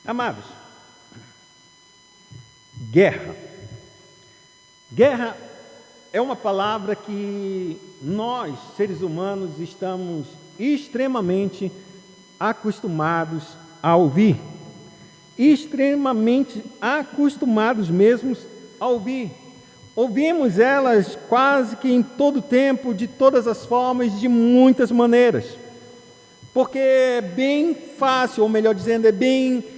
Amados, guerra. Guerra é uma palavra que nós, seres humanos, estamos extremamente acostumados a ouvir. Extremamente acostumados mesmo a ouvir. Ouvimos elas quase que em todo tempo, de todas as formas, de muitas maneiras. Porque é bem fácil, ou melhor dizendo, é bem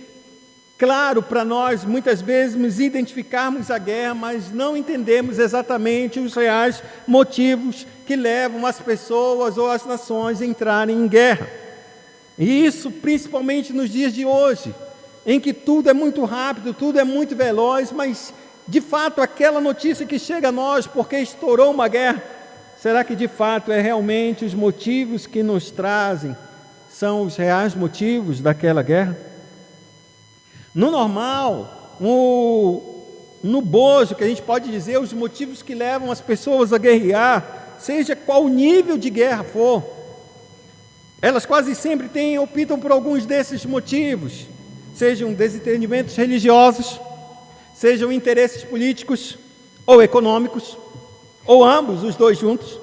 claro para nós, muitas vezes, nos identificarmos a guerra, mas não entendemos exatamente os reais motivos que levam as pessoas ou as nações a entrarem em guerra. E isso principalmente nos dias de hoje, em que tudo é muito rápido, tudo é muito veloz, mas de fato aquela notícia que chega a nós porque estourou uma guerra, será que de fato é realmente os motivos que nos trazem, são os reais motivos daquela guerra? No normal, no bojo, que a gente pode dizer, os motivos que levam as pessoas a guerrear, seja qual nível de guerra for, elas quase sempre optam por alguns desses motivos, sejam desentendimentos religiosos, sejam interesses políticos ou econômicos, ou ambos, os dois juntos,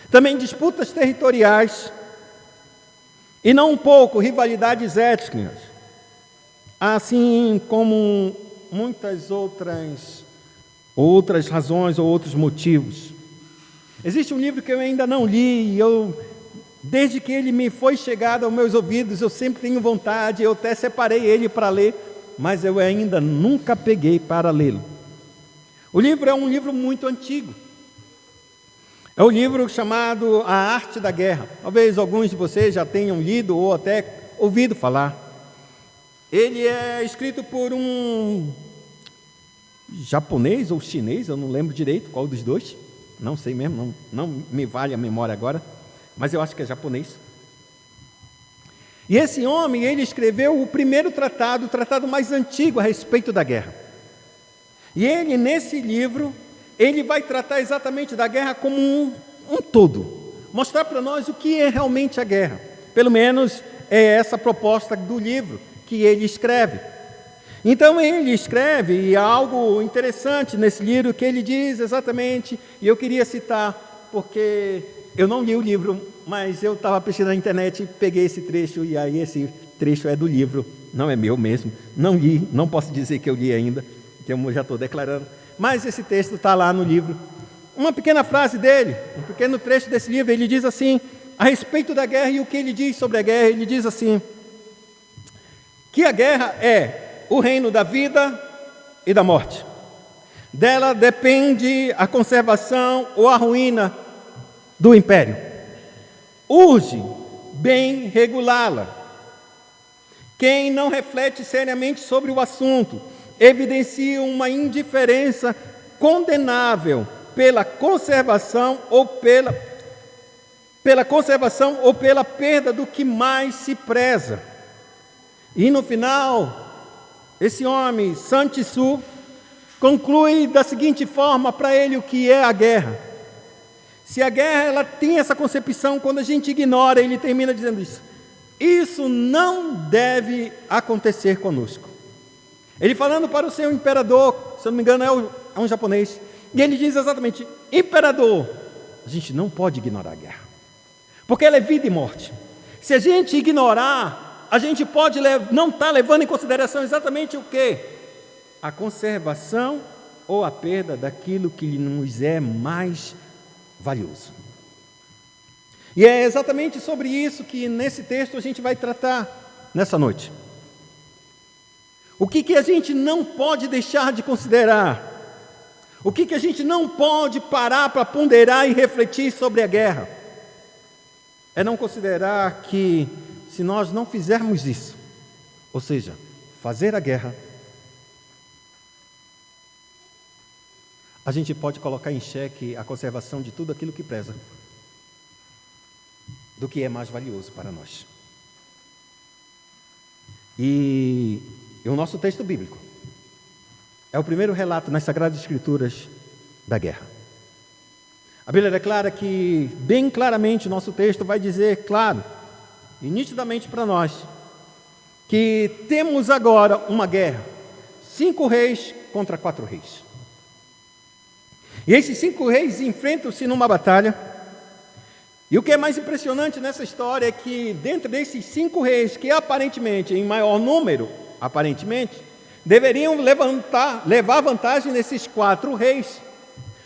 também disputas territoriais, e não um pouco rivalidades étnicas, assim como muitas outras razões ou outros motivos. Existe um livro que eu ainda não li, e desde que ele me foi chegado aos meus ouvidos, eu sempre tenho vontade, eu até separei ele para ler, mas eu ainda nunca peguei para lê-lo. O livro é um livro muito antigo. É um livro chamado A Arte da Guerra. Talvez alguns de vocês já tenham lido ou até ouvido falar. Ele é escrito por um japonês ou chinês, eu não lembro direito qual dos dois, não sei mesmo, não me vale a memória agora, mas eu acho que é japonês. E esse homem, ele escreveu o primeiro tratado, o tratado mais antigo a respeito da guerra. E ele, nesse livro, ele vai tratar exatamente da guerra como um todo, mostrar para nós o que é realmente a guerra. Pelo menos é essa a proposta do livro que ele escreve. Então ele escreve, e há algo interessante nesse livro que ele diz exatamente, e eu queria citar, porque eu não li o livro, mas eu estava pesquisando na internet, peguei esse trecho, e aí esse trecho é do livro, não é meu mesmo, não li, não posso dizer que eu li ainda, que eu já estou declarando, mas esse texto está lá no livro. Uma pequena frase dele, um pequeno trecho desse livro, ele diz assim, a respeito da guerra, e o que ele diz sobre a guerra, ele diz assim, que a guerra é o reino da vida e da morte. Dela depende a conservação ou a ruína do império. Urge bem regulá-la. Quem não reflete seriamente sobre o assunto evidencia uma indiferença condenável pela conservação ou pela perda do que mais se preza. E no final, esse homem, Sun Tzu, conclui da seguinte forma para ele o que é a guerra. Se a guerra ela tem essa concepção, quando a gente ignora, ele termina dizendo isso. Isso não deve acontecer conosco. Ele falando para o seu imperador, se eu não me engano é um japonês, e ele diz exatamente, imperador, a gente não pode ignorar a guerra, porque ela é vida e morte. Se a gente ignorar, a gente pode não estar levando em consideração exatamente o quê? A conservação ou a perda daquilo que nos é mais valioso. E é exatamente sobre isso que nesse texto a gente vai tratar nessa noite. O que a gente não pode deixar de considerar? O que a gente não pode parar para ponderar e refletir sobre a guerra? É não considerar que se nós não fizermos isso, ou seja, fazer a guerra, a gente pode colocar em xeque a conservação de tudo aquilo que preza, do que é mais valioso para nós. E o nosso texto bíblico é o primeiro relato nas Sagradas Escrituras da guerra. A Bíblia declara que, bem claramente, o nosso texto vai dizer, claro, e nitidamente para nós, que temos agora uma guerra. 5 reis contra 4 reis. E esses 5 reis enfrentam-se numa batalha. E o que é mais impressionante nessa história é que dentro desses 5 reis, que aparentemente, em maior número, deveriam levar vantagem nesses 4 reis.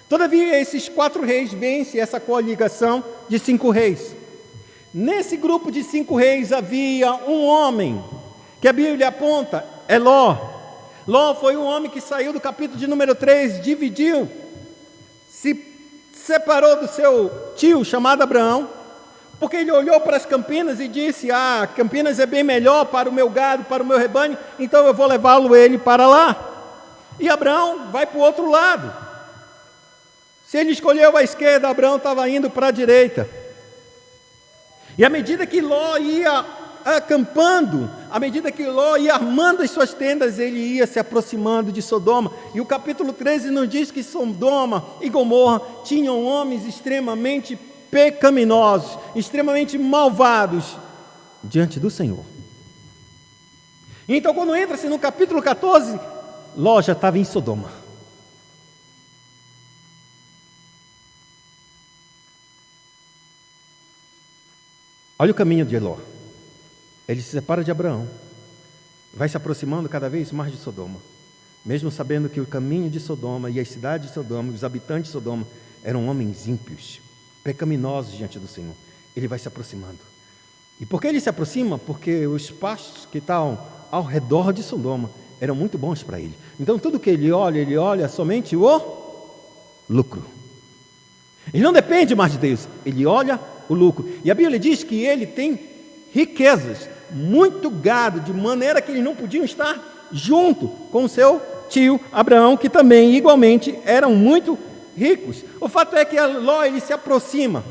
Todavia, esses 4 reis vencem essa coligação de 5 reis. Nesse grupo de 5 reis havia um homem, que a Bíblia aponta, é Ló. Ló foi um homem que saiu do capítulo de número 3, dividiu, se separou do seu tio chamado Abraão, porque ele olhou para as campinas e disse: Campinas é bem melhor para o meu gado, para o meu rebanho, então eu vou levá-lo ele para lá. E Abraão vai para o outro lado. Se ele escolheu a esquerda, Abraão estava indo para a direita. E à medida que Ló ia acampando, à medida que Ló ia armando as suas tendas, ele ia se aproximando de Sodoma. E o capítulo 13 nos diz que Sodoma e Gomorra tinham homens extremamente pecaminosos, extremamente malvados diante do Senhor. Então, quando entra-se no capítulo 14, Ló já estava em Sodoma. Olha o caminho de Ló. Ele se separa de Abraão, vai se aproximando cada vez mais de Sodoma, mesmo sabendo que o caminho de Sodoma e as cidades de Sodoma, os habitantes de Sodoma, eram homens ímpios, pecaminosos diante do Senhor. Ele vai se aproximando. E por que ele se aproxima? Porque os pastos que estavam ao redor de Sodoma eram muito bons para ele. Então tudo que ele olha somente o lucro. Ele não depende mais de Deus, ele olha o lucro. E a Bíblia diz que ele tem riquezas, muito gado, de maneira que eles não podiam estar junto com o seu tio Abraão, que também igualmente eram muito ricos. O fato é que Ló, ele se aproxima.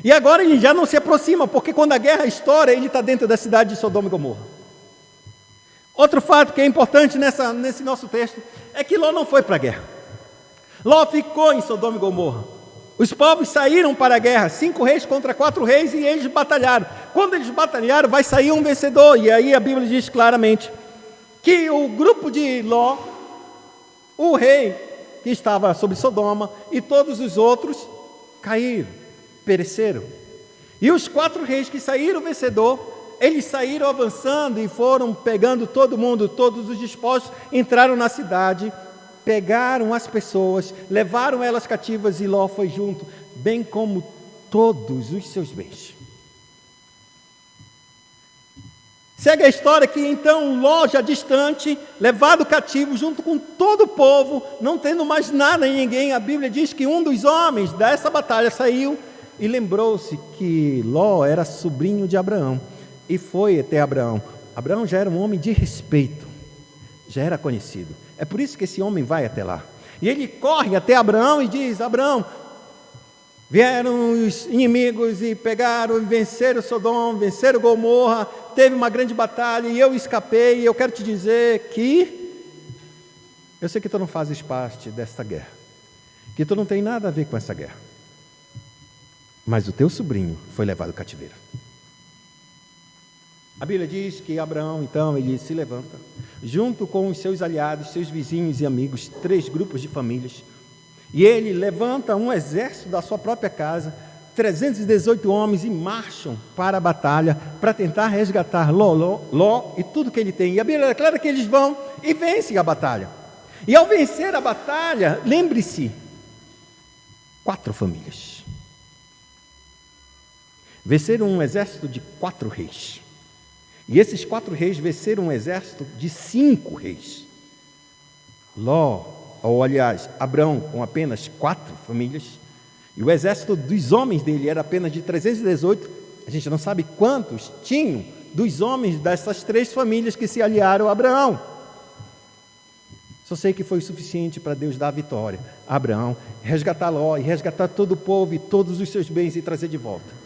E agora ele já não se aproxima, porque quando a guerra estoura, ele está dentro da cidade de Sodoma e Gomorra. Outro fato que é importante nesse nosso texto é que Ló não foi para a guerra. Ló ficou em Sodoma e Gomorra. Os povos saíram para a guerra, 5 reis contra 4 reis, e eles batalharam. Quando eles batalharam, vai sair um vencedor. E aí a Bíblia diz claramente que o grupo de Ló, o rei que estava sobre Sodoma, e todos os outros caíram, pereceram. E os 4 reis que saíram vencedor, eles saíram avançando e foram pegando todo mundo, todos os despojos, entraram na cidade, pegaram as pessoas, levaram elas cativas, e Ló foi junto, bem como todos os seus bens. Segue a história que então Ló, já distante, levado cativo junto com todo o povo, não tendo mais nada em ninguém, a Bíblia diz que um dos homens dessa batalha saiu e lembrou-se que Ló era sobrinho de Abraão e foi até Abraão. Abraão já era um homem de respeito, já era conhecido. É por isso que esse homem vai até lá. E ele corre até Abraão e diz: Abraão, vieram os inimigos e pegaram, venceram Sodoma, venceram Gomorra, teve uma grande batalha e eu escapei, e eu quero te dizer que eu sei que tu não fazes parte desta guerra, que tu não tem nada a ver com essa guerra, mas o teu sobrinho foi levado cativeiro. A Bíblia diz que Abraão, então, ele se levanta, junto com os seus aliados, seus vizinhos e amigos, 3 grupos de famílias, e ele levanta um exército da sua própria casa, 318 homens, e marcham para a batalha, para tentar resgatar Ló e tudo que ele tem. E a Bíblia declara que eles vão e vencem a batalha. E ao vencer a batalha, lembre-se, 4 famílias venceram um exército de 4 reis. E esses 4 reis venceram um exército de 5 reis. Abraão com apenas 4 famílias, e o exército dos homens dele era apenas de 318. A gente não sabe quantos tinham dos homens dessas 3 famílias que se aliaram a Abraão. Só sei que foi o suficiente para Deus dar a vitória a Abraão, resgatar Ló e resgatar todo o povo e todos os seus bens e trazer de volta.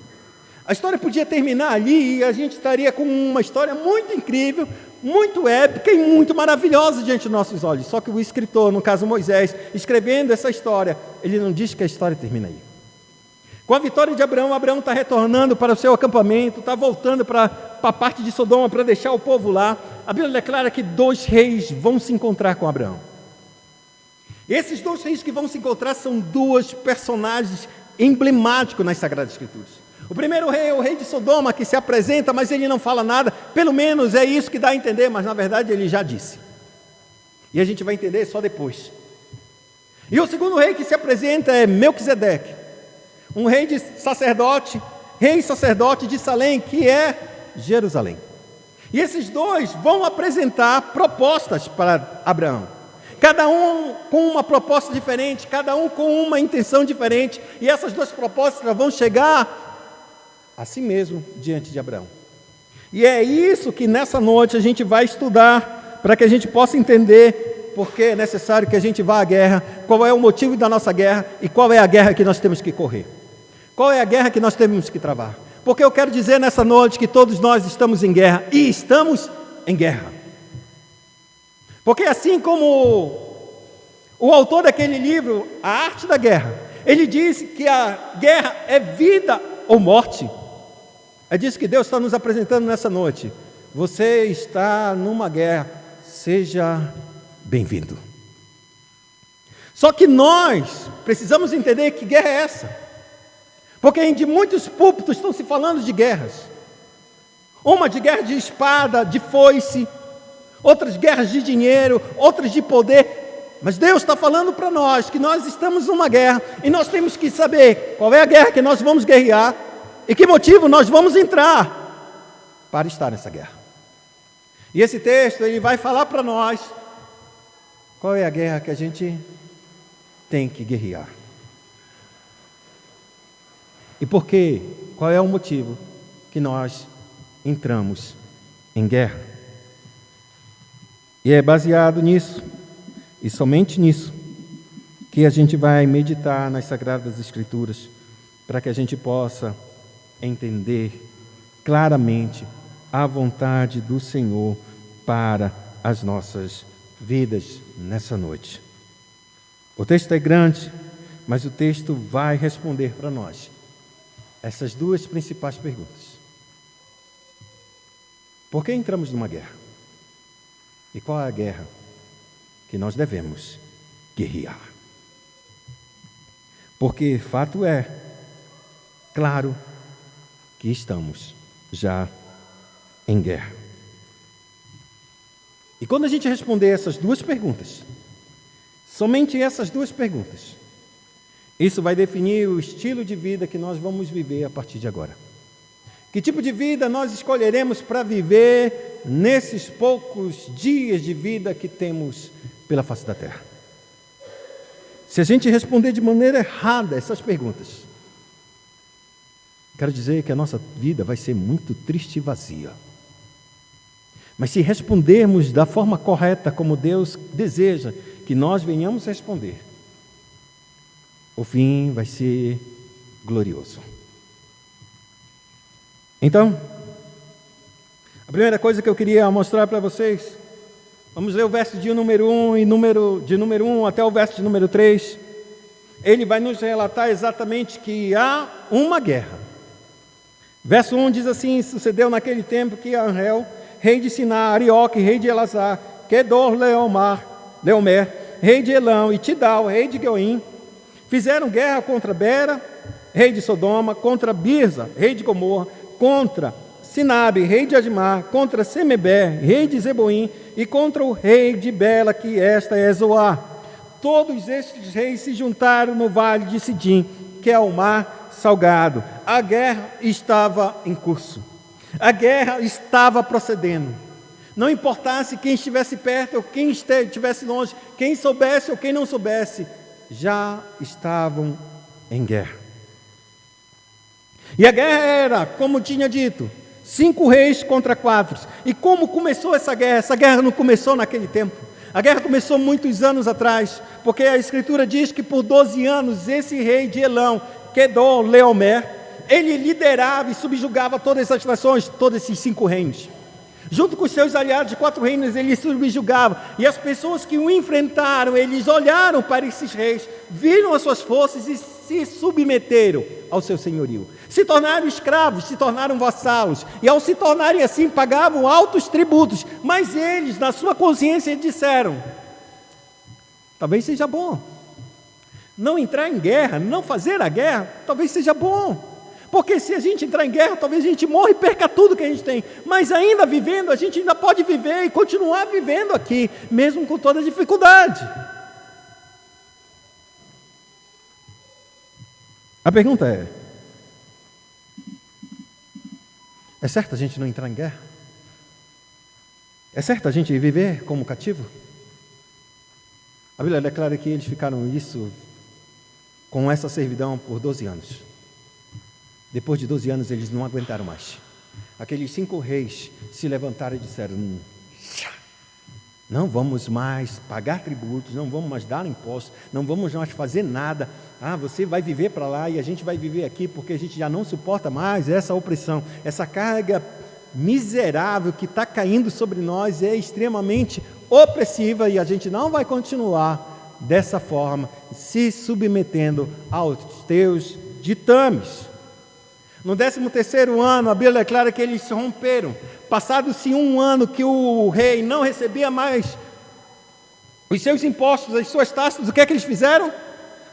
A história podia terminar ali e a gente estaria com uma história muito incrível, muito épica e muito maravilhosa diante dos nossos olhos. Só que o escritor, no caso Moisés, escrevendo essa história, ele não diz que a história termina aí. Com a vitória de Abraão, Abraão está retornando para o seu acampamento, está voltando para a parte de Sodoma para deixar o povo lá. A Bíblia declara que 2 reis vão se encontrar com Abraão. Esses 2 reis que vão se encontrar são 2 personagens emblemáticos nas Sagradas Escrituras. O primeiro rei é o rei de Sodoma, que se apresenta, mas ele não fala nada. Pelo menos é isso que dá a entender, mas na verdade ele já disse. E a gente vai entender só depois. E o segundo rei que se apresenta é Melquisedeque, um rei sacerdote de Salém, que é Jerusalém. E esses 2 vão apresentar propostas para Abraão. Cada um com uma proposta diferente, cada um com uma intenção diferente. E essas 2 propostas vão chegar a si mesmo diante de Abraão. E é isso que nessa noite a gente vai estudar, para que a gente possa entender por que é necessário que a gente vá à guerra, qual é o motivo da nossa guerra e qual é a guerra que nós temos que correr. Qual é a guerra que nós temos que travar? Porque eu quero dizer nessa noite que todos nós estamos em guerra, e estamos em guerra. Porque assim como o autor daquele livro, A Arte da Guerra, ele disse que a guerra é vida ou morte. É disso que Deus está nos apresentando nessa noite. Você está numa guerra, seja bem-vindo. Só que nós precisamos entender que guerra é essa. Porque de muitos púlpitos estão se falando de guerras. Uma de guerra de espada, de foice, outras guerras de dinheiro, outras de poder. Mas Deus está falando para nós que nós estamos numa guerra e nós temos que saber qual é a guerra que nós vamos guerrear e que motivo nós vamos entrar para estar nessa guerra. E esse texto ele vai falar para nós qual é a guerra que a gente tem que guerrear. E por quê? Qual é o motivo que nós entramos em guerra? E é baseado nisso, e somente nisso, que a gente vai meditar nas Sagradas Escrituras, para que a gente possa entender claramente a vontade do Senhor para as nossas vidas nessa noite. O texto é grande, mas o texto vai responder para nós essas 2 principais perguntas. Por que entramos numa guerra? E qual é a guerra que nós devemos guerrear? Porque fato é, claro, que estamos já em guerra. E quando a gente responder essas 2 perguntas, somente essas 2 perguntas, isso vai definir o estilo de vida que nós vamos viver a partir de agora. Que tipo de vida nós escolheremos para viver nesses poucos dias de vida que temos pela face da terra? Se a gente responder de maneira errada essas perguntas, quero dizer que a nossa vida vai ser muito triste e vazia. Mas se respondermos da forma correta, como Deus deseja que nós venhamos responder, o fim vai ser glorioso. Então, a primeira coisa que eu queria mostrar para vocês, vamos ler o verso de número 1 e de número 1 até o verso de número 3. Ele vai nos relatar exatamente que há uma guerra. Verso 1 diz assim: sucedeu naquele tempo que Anhel, rei de Siná, Arioque, rei de Elazar, Kedor Leomer, rei de Elão, e Tidal, rei de Goim, fizeram guerra contra Bera, rei de Sodoma, contra Birza, rei de Gomorra, contra Sinabe, rei de Admar, contra Semeber, rei de Zeboim, e contra o rei de Bela, que esta é Zoar. Todos estes reis se juntaram no vale de Sidim, que é o mar salgado. A guerra estava em curso. A guerra estava procedendo. Não importasse quem estivesse perto ou quem estivesse longe, quem soubesse ou quem não soubesse, já estavam em guerra. E a guerra era, como tinha dito, 5 reis contra 4. E como começou essa guerra? Essa guerra não começou naquele tempo. A guerra começou muitos anos atrás, porque a Escritura diz que por 12 anos esse rei de Elão, Kedor Leomer, ele liderava e subjugava todas as nações, todos esses 5 reinos. Junto com os seus aliados de 4 reinos, ele subjugava. E as pessoas que o enfrentaram, eles olharam para esses reis, viram as suas forças e se submeteram ao seu senhorio. Se tornaram escravos, se tornaram vassalos, e ao se tornarem assim, pagavam altos tributos. Mas eles, na sua consciência, disseram: talvez seja bom. Não entrar em guerra, não fazer a guerra, talvez seja bom. Porque se a gente entrar em guerra, talvez a gente morra e perca tudo que a gente tem. Mas ainda vivendo, a gente ainda pode viver e continuar vivendo aqui, mesmo com toda a dificuldade. A pergunta é certo a gente não entrar em guerra? É certo a gente viver como cativo? A Bíblia declara que eles ficaram com essa servidão por 12 anos. Depois de 12 anos, eles não aguentaram mais. Aqueles 5 reis se levantaram e disseram: não vamos mais pagar tributos, não vamos mais dar impostos, não vamos mais fazer nada. Você vai viver para lá e a gente vai viver aqui, porque a gente já não suporta mais essa opressão, essa carga miserável que está caindo sobre nós é extremamente opressiva e a gente não vai continuar dessa forma, se submetendo aos teus ditames. No 13º ano, a Bíblia declara que eles se romperam. Passado-se 1 ano que o rei não recebia mais os seus impostos, as suas taxas, o que é que eles fizeram?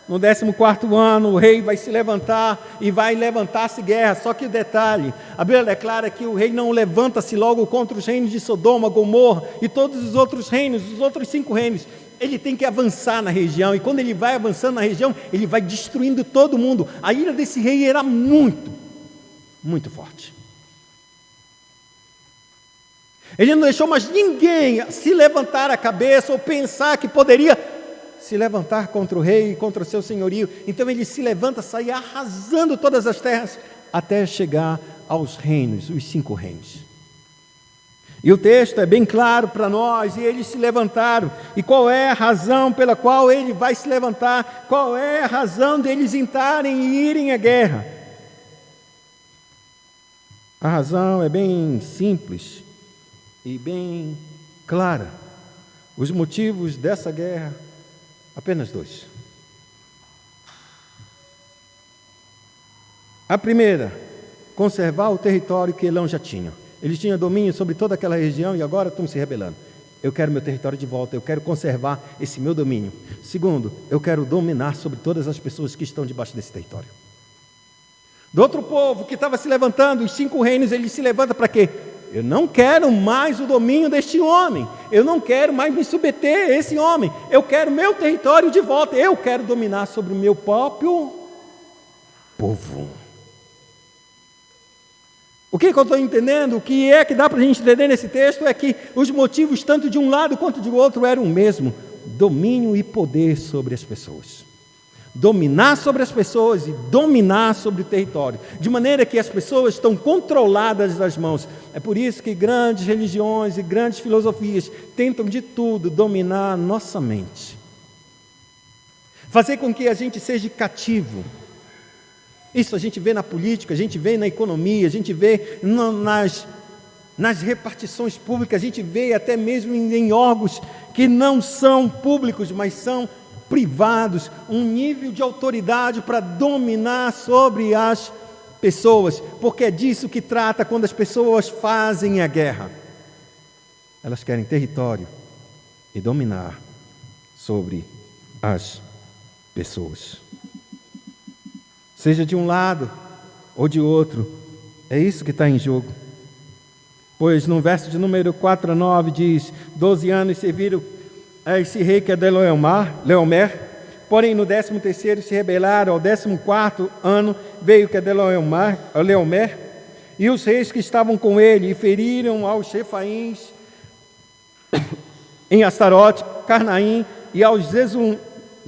No 14º ano, o rei vai se levantar e vai levantar-se guerra. Só que o detalhe, a Bíblia declara que o rei não levanta-se logo contra os reinos de Sodoma, Gomorra e todos os outros reinos, os outros 5 reinos. Ele tem que avançar na região, e quando ele vai avançando na região, ele vai destruindo todo mundo. A ira desse rei era muito forte. Ele não deixou mais ninguém se levantar a cabeça ou pensar que poderia se levantar contra o rei e contra o seu senhorio. Então ele se levanta, sai arrasando todas as terras até chegar aos reinos, os 5 reinos. E o texto é bem claro para nós, e eles se levantaram. E qual é a razão pela qual ele vai se levantar? Qual é a razão deles entrarem e irem à guerra? A razão é bem simples e bem clara. Os motivos dessa guerra, apenas 2. A primeira, conservar o território que Elão já tinha. Eles tinham domínio sobre toda aquela região e agora estão se rebelando. Eu quero meu território de volta, eu quero conservar esse meu domínio. Segundo, eu quero dominar sobre todas as pessoas que estão debaixo desse território. Do outro povo que estava se levantando, os 5 reinos, ele se levanta para quê? Eu não quero mais o domínio deste homem. Eu não quero mais me submeter a esse homem. Eu quero meu território de volta. Eu quero dominar sobre o meu próprio povo. O que eu estou entendendo, o que é que dá para a gente entender nesse texto é que os motivos, tanto de um lado quanto de outro, eram o mesmo: domínio e poder sobre as pessoas. Dominar sobre as pessoas e dominar sobre o território, de maneira que as pessoas estão controladas das mãos. É por isso que grandes religiões e grandes filosofias tentam de tudo dominar a nossa mente, fazer com que a gente seja cativo. Isso a gente vê na política, a gente vê na economia, a gente vê nas repartições públicas, a gente vê até mesmo em órgãos que não são públicos, mas são privados, um nível de autoridade para dominar sobre as pessoas, porque é disso que trata quando as pessoas fazem a guerra. Elas querem território e dominar sobre as pessoas. Seja de um lado ou de outro, é isso que está em jogo. Pois no verso de número 4 a 9 diz: 12 anos serviram a esse rei que é de Leomer, porém no 13º se rebelaram, ao 14º ano veio que é de Leomer, e os reis que estavam com ele, e feriram aos Refaíns em Astarote, Carnaim, e aos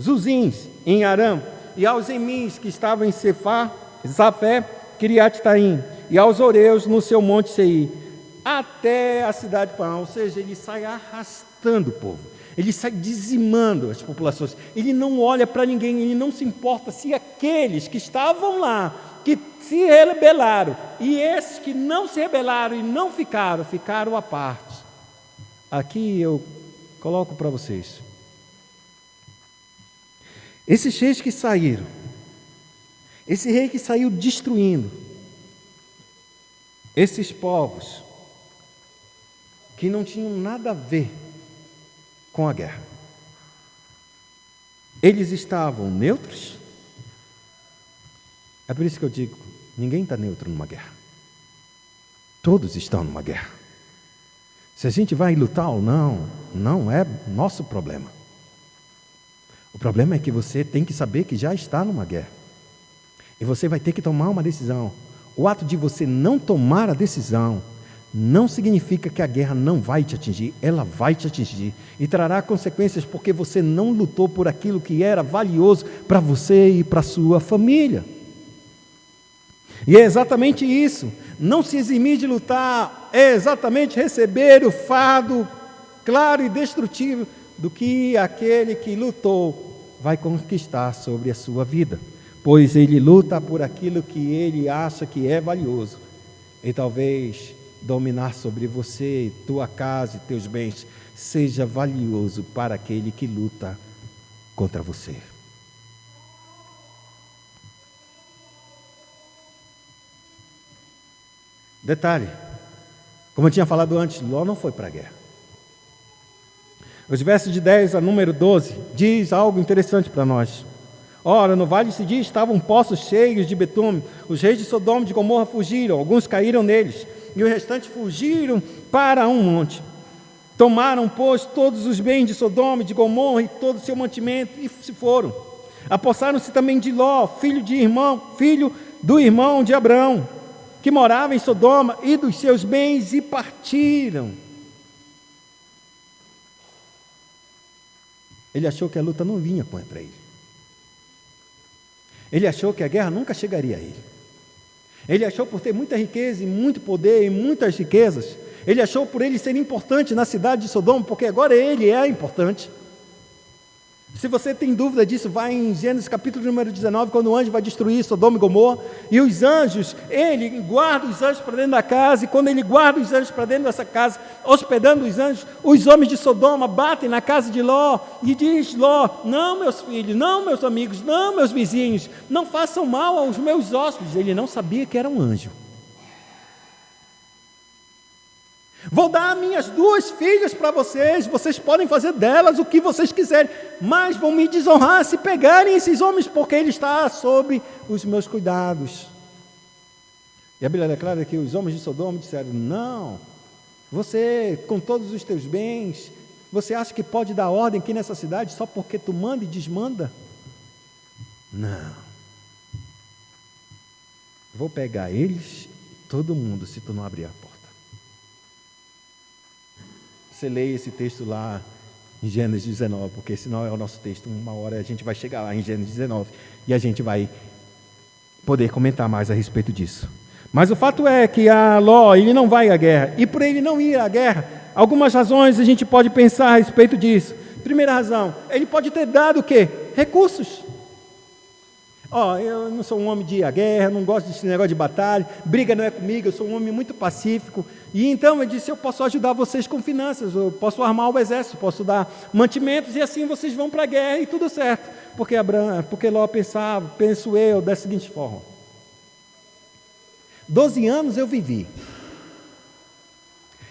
Zuzins em Aram, e aos Emins que estavam em Zafé, Kiriat-Taim, e aos Oreus no seu monte Seir, até a cidade de Parã. Ou seja, ele sai arrastando o povo, ele sai dizimando as populações, ele não olha para ninguém, ele não se importa se aqueles que estavam lá, que se rebelaram, e esses que não se rebelaram e não ficaram à parte. Aqui eu coloco para vocês: esses reis que saíram, Esse rei que saiu destruindo esses povos que não tinham nada a ver com a guerra. Eles estavam neutros. É por isso que eu digo, ninguém está neutro numa guerra. Todos estão numa guerra. Se a gente vai lutar ou não, não é nosso problema. O problema é que você tem que saber que já está numa guerra. E você vai ter que tomar uma decisão. O ato de você não tomar a decisão não significa que a guerra não vai te atingir. Ela vai te atingir e trará consequências porque você não lutou por aquilo que era valioso para você e para a sua família. E é exatamente isso. Não se eximir de lutar é exatamente receber o fardo claro e destrutivo do que aquele que lutou vai conquistar sobre a sua vida. Pois ele luta por aquilo que ele acha que é valioso. E talvez dominar sobre você, tua casa e teus bens seja valioso para aquele que luta contra você. Detalhe, como eu tinha falado antes, Ló não foi para a guerra. Os versos de 10 a número 12 diz algo interessante para nós. Ora, no vale de Sidim estavam poços cheios de betume. Os reis de Sodoma e de Gomorra fugiram, alguns caíram neles, e os restantes fugiram para um monte. Tomaram, pois, todos os bens de Sodoma e de Gomorra e todo o seu mantimento, e se foram. Apossaram-se também de Ló, filho do irmão de Abraão, que morava em Sodoma, e dos seus bens, e partiram. Ele achou que a luta não vinha contra ele. Ele achou que a guerra nunca chegaria a ele. Ele achou por ter muita riqueza e muito poder e muitas riquezas. Ele achou por ele ser importante na cidade de Sodoma, porque agora ele é importante. Se você tem dúvida disso, vai em Gênesis capítulo número 19, quando o anjo vai destruir Sodoma e Gomorra, e os anjos, ele guarda os anjos para dentro da casa, e quando ele guarda os anjos para dentro dessa casa, hospedando os anjos, os homens de Sodoma batem na casa de Ló, e diz Ló: não, meus filhos, não, meus amigos, não, meus vizinhos, não façam mal aos meus hóspedes. Ele não sabia que era um anjo. Vou dar minhas 2 filhas para vocês, vocês podem fazer delas o que vocês quiserem, mas vão me desonrar se pegarem esses homens, porque ele está sob os meus cuidados. E a Bíblia declara que os homens de Sodoma disseram: não, você, com todos os teus bens, você acha que pode dar ordem aqui nessa cidade só porque tu manda e desmanda? Não. Vou pegar eles, todo mundo, se tu não abrir a porta. Você leia esse texto lá em Gênesis 19, porque senão é o nosso texto. Uma hora a gente vai chegar lá em Gênesis 19 e a gente vai poder comentar mais a respeito disso. Mas o fato é que a Ló, ele não vai à guerra. E por ele não ir à guerra, algumas razões a gente pode pensar a respeito disso. Primeira razão, ele pode ter dado o quê? Recursos. Eu não sou um homem de ir à guerra, não gosto desse negócio de batalha, briga não é comigo, eu sou um homem muito pacífico. E então ele disse: eu posso ajudar vocês com finanças, eu posso armar o exército, posso dar mantimentos, e assim vocês vão para a guerra e tudo certo. Porque Ló pensava, penso eu, da seguinte forma: 12 anos eu vivi.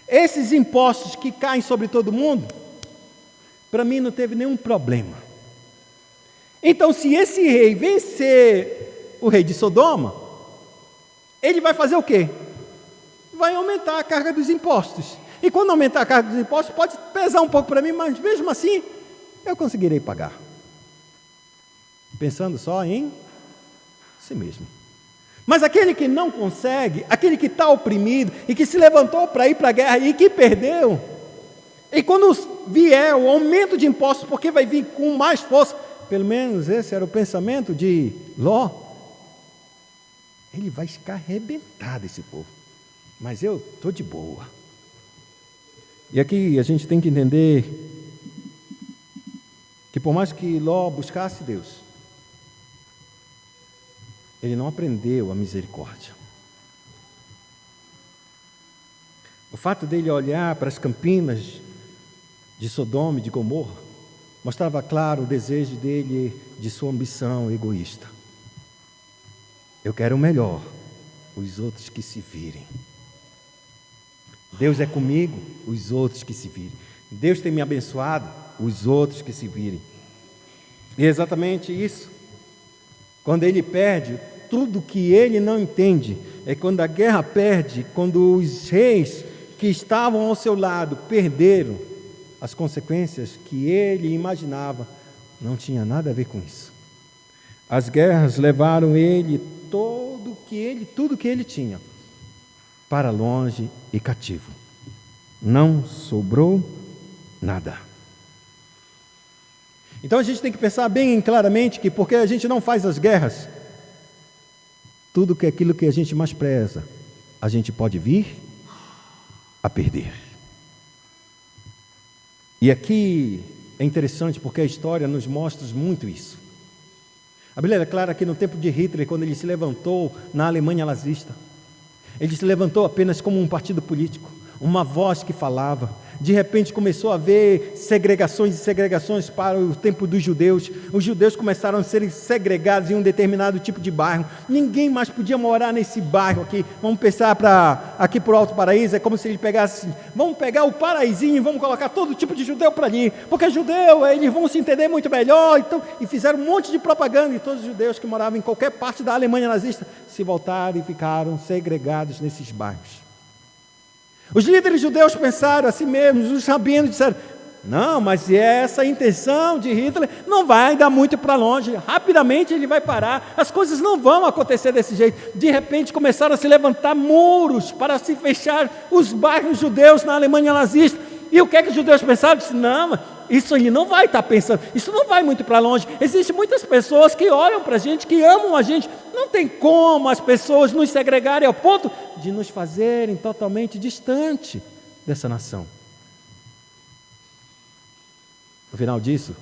Esses impostos que caem sobre todo mundo, para mim não teve nenhum problema. Então, se esse rei vencer o rei de Sodoma, ele vai fazer o quê? Vai aumentar a carga dos impostos. E quando aumentar a carga dos impostos, pode pesar um pouco para mim, mas mesmo assim, eu conseguirei pagar. Pensando só em si mesmo. Mas aquele que não consegue, aquele que está oprimido, e que se levantou para ir para a guerra e que perdeu, e quando vier o aumento de impostos, porque vai vir com mais força, pelo menos esse era o pensamento de Ló, ele vai ficar arrebentado, esse povo. Mas eu estou de boa. E aqui a gente tem que entender que por mais que Ló buscasse Deus, ele não aprendeu a misericórdia. O fato dele olhar para as campinas de Sodoma e de Gomorra mostrava claro o desejo dele, de sua ambição egoísta. Eu quero o melhor, os outros que se virem. Deus é comigo, os outros que se virem. Deus tem me abençoado, os outros que se virem. E é exatamente isso. Quando ele perde, tudo que ele não entende é quando a guerra perde, quando os reis que estavam ao seu lado perderam, as consequências que ele imaginava não tinha nada a ver com isso. As guerras levaram ele tudo que ele tinha para longe e cativo. Não sobrou nada. Então a gente tem que pensar bem claramente que porque a gente não faz as guerras, tudo que aquilo que a gente mais preza, a gente pode vir a perder. E aqui é interessante porque a história nos mostra muito isso. A Bíblia é clara que no tempo de Hitler, quando ele se levantou na Alemanha nazista, ele se levantou apenas como um partido político, uma voz que falava. De repente começou a haver segregações e segregações para o tempo dos judeus. Os judeus começaram a ser segregados em um determinado tipo de bairro. Ninguém mais podia morar nesse bairro aqui. Vamos pensar aqui para o Alto Paraíso, é como se ele pegasse, vamos pegar o Paraizinho e vamos colocar todo tipo de judeu para ali, porque judeu, eles vão se entender muito melhor. Então, e fizeram um monte de propaganda, e todos os judeus que moravam em qualquer parte da Alemanha nazista se voltaram e ficaram segregados nesses bairros. Os líderes judeus pensaram assim mesmo, os rabinos disseram, não, mas essa intenção de Hitler não vai dar muito para longe, rapidamente ele vai parar, as coisas não vão acontecer desse jeito. De repente começaram a se levantar muros para se fechar os bairros judeus na Alemanha nazista. E o que é que os judeus pensaram? Disseram, não, isso ele não vai estar pensando, isso não vai muito para longe. Existem muitas pessoas que olham para a gente, que amam a gente. Não tem como as pessoas nos segregarem ao ponto de nos fazerem totalmente distante dessa nação. No final disso,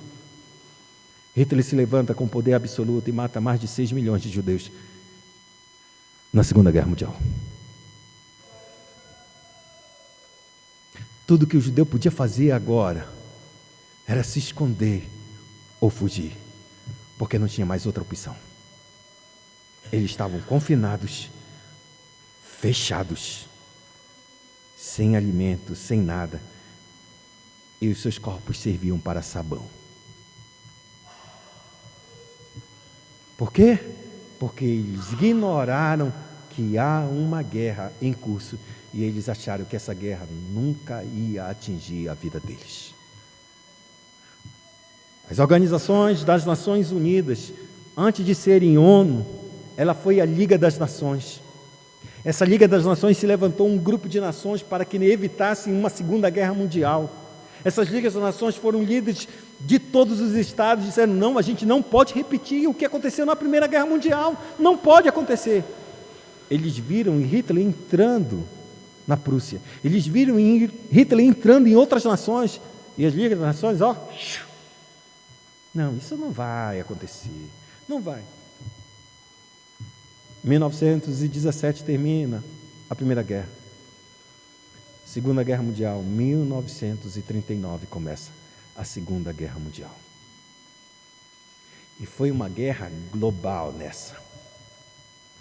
Hitler se levanta com poder absoluto e mata mais de 6 milhões de judeus na Segunda Guerra Mundial. Tudo que o judeu podia fazer agora era se esconder ou fugir, porque não tinha mais outra opção. Eles estavam confinados, fechados, sem alimento, sem nada, e os seus corpos serviam para sabão. Por quê? Porque eles ignoraram que há uma guerra em curso e eles acharam que essa guerra nunca ia atingir a vida deles. As organizações das Nações Unidas, antes de serem ONU, ela foi a Liga das Nações. Essa Liga das Nações se levantou um grupo de nações para que evitassem uma Segunda Guerra Mundial. Essas Ligas das Nações foram líderes de todos os estados, disseram, não, a gente não pode repetir o que aconteceu na Primeira Guerra Mundial, não pode acontecer. Eles viram Hitler entrando na Prússia, eles viram Hitler entrando em outras nações, e as Ligas das Nações, não, isso não vai acontecer, não vai. 1917 termina a Primeira Guerra. Segunda Guerra Mundial, 1939 começa a Segunda Guerra Mundial. E foi uma guerra global nessa.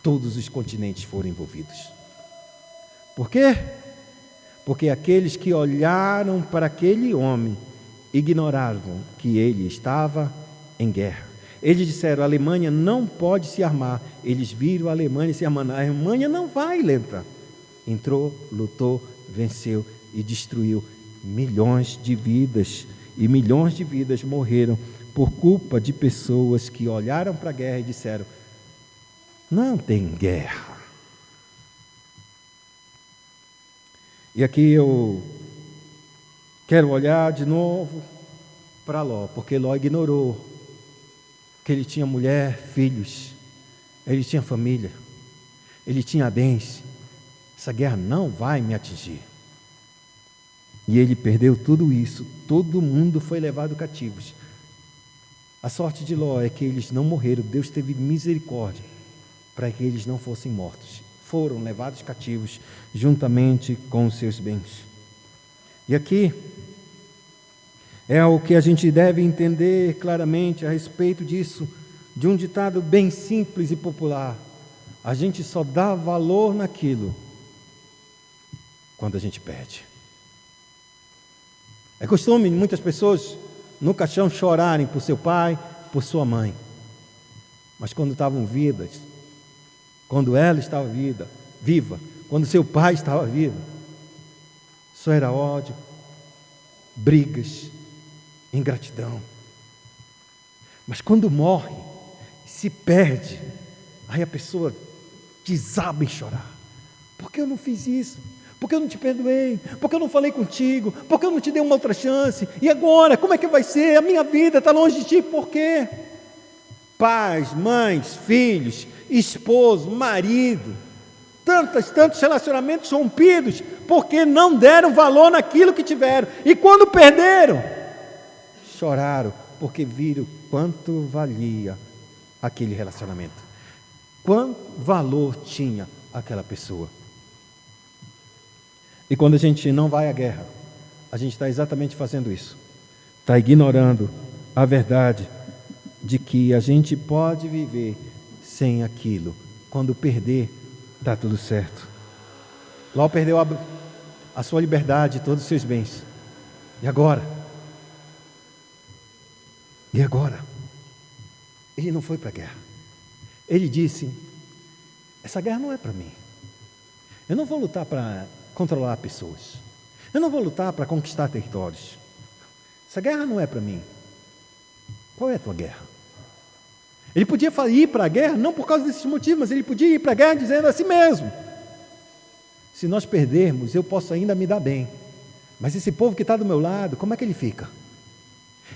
Todos os continentes foram envolvidos. Por quê? Porque aqueles que olharam para aquele homem ignoravam que ele estava em guerra. Eles disseram, a Alemanha não pode se armar. Eles viram a Alemanha se armando. A Alemanha não vai lentar. Entrou, lutou, venceu e destruiu milhões de vidas. E milhões de vidas morreram por culpa de pessoas que olharam para a guerra e disseram, não tem guerra. E aqui eu quero olhar de novo para Ló, porque Ló ignorou que ele tinha mulher, filhos, ele tinha família, ele tinha bens. Essa guerra não vai me atingir. E ele perdeu tudo isso, todo mundo foi levado cativos. A sorte de Ló é que eles não morreram, Deus teve misericórdia para que eles não fossem mortos. Foram levados cativos juntamente com os seus bens. E aqui é o que a gente deve entender claramente a respeito disso, de um ditado bem simples e popular. A gente só dá valor naquilo quando a gente perde. É costume de muitas pessoas no caixão chorarem por seu pai, por sua mãe. Mas quando estavam vivas, quando ela estava viva, quando seu pai estava vivo, só era ódio, brigas, ingratidão. Mas quando morre, se perde, aí a pessoa desaba em chorar. Por que eu não fiz isso? Por que eu não te perdoei? Por que eu não falei contigo? Por que eu não te dei uma outra chance? E agora, como é que vai ser? A minha vida está longe de ti, por quê? Pais, mães, filhos, esposo, marido, tantos relacionamentos rompidos, porque não deram valor naquilo que tiveram. E quando perderam, choraram, porque viram quanto valia aquele relacionamento. Quanto valor tinha aquela pessoa. E quando a gente não vai à guerra, a gente está exatamente fazendo isso. Está ignorando a verdade de que a gente pode viver sem aquilo. Quando perder, está tudo certo. Ló perdeu a sua liberdade, todos os seus bens. E agora? E agora? Ele não foi para a guerra. Ele disse: essa guerra não é para mim. Eu não vou lutar para controlar pessoas. Eu não vou lutar para conquistar territórios. Essa guerra não é para mim. Qual é a tua guerra? Ele podia ir para a guerra não por causa desses motivos, mas ele podia ir para a guerra dizendo assim mesmo: se nós perdermos, eu posso ainda me dar bem, mas esse povo que está do meu lado, como é que ele fica?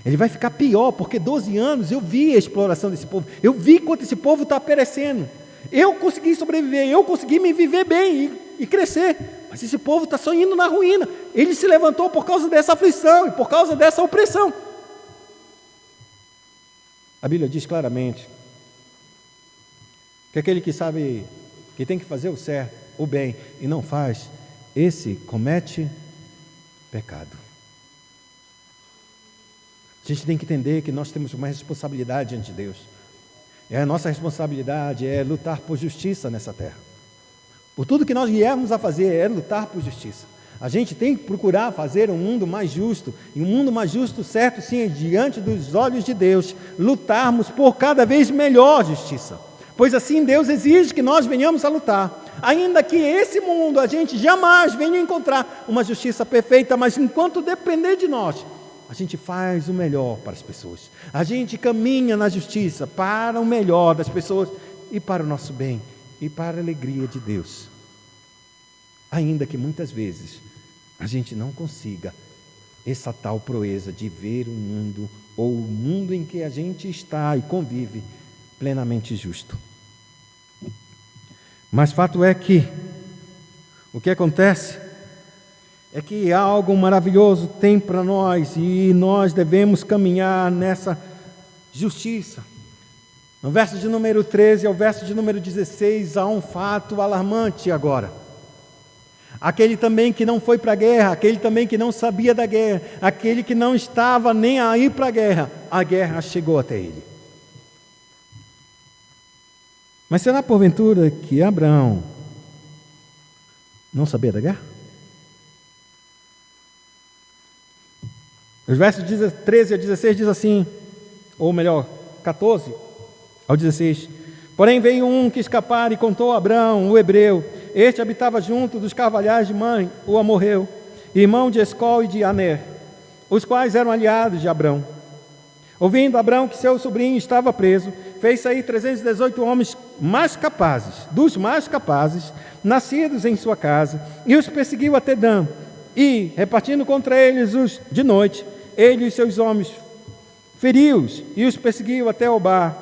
Ele vai ficar pior, porque 12 anos eu vi a exploração desse povo, eu vi quanto esse povo está perecendo. Eu consegui sobreviver, eu consegui me viver bem e crescer, mas esse povo está só indo na ruína. Ele se levantou por causa dessa aflição e por causa dessa opressão. A Bíblia diz claramente que aquele que sabe que tem que fazer o certo, o bem, e não faz, esse comete pecado. A gente tem que entender que nós temos uma responsabilidade diante de Deus. A nossa responsabilidade é lutar por justiça nessa terra. Por tudo que nós viemos a fazer é lutar por justiça. A gente tem que procurar fazer um mundo mais justo, e um mundo mais justo, certo, sim, diante dos olhos de Deus, lutarmos por cada vez melhor justiça. Pois assim Deus exige que nós venhamos a lutar. Ainda que esse mundo a gente jamais venha encontrar uma justiça perfeita, mas enquanto depender de nós, a gente faz o melhor para as pessoas. A gente caminha na justiça para o melhor das pessoas e para o nosso bem e para a alegria de Deus. Ainda que muitas vezes a gente não consiga essa tal proeza de ver o mundo ou o mundo em que a gente está e convive plenamente justo. Mas fato é que o que acontece é que algo maravilhoso tem para nós e nós devemos caminhar nessa justiça. No verso de número 13 ao verso de número 16 há um fato alarmante agora. Aquele também que não foi para a guerra, aquele também que não sabia da guerra, aquele que não estava nem a ir para a guerra chegou até ele. Mas será porventura que Abraão não sabia da guerra? Os versos 13 a 16 diz assim, ou melhor, 14 ao 16. Porém veio um que escapara e contou a Abraão, o hebreu. Este habitava junto dos carvalhais de mãe, o amorreu, irmão de Escol e de Aner, os quais eram aliados de Abraão. Ouvindo Abraão que seu sobrinho estava preso, fez sair 318 homens mais capazes, dos mais capazes, nascidos em sua casa, e os perseguiu até Dan. E, repartindo contra eles de noite, ele e seus homens feriu-os e os perseguiu até Obá,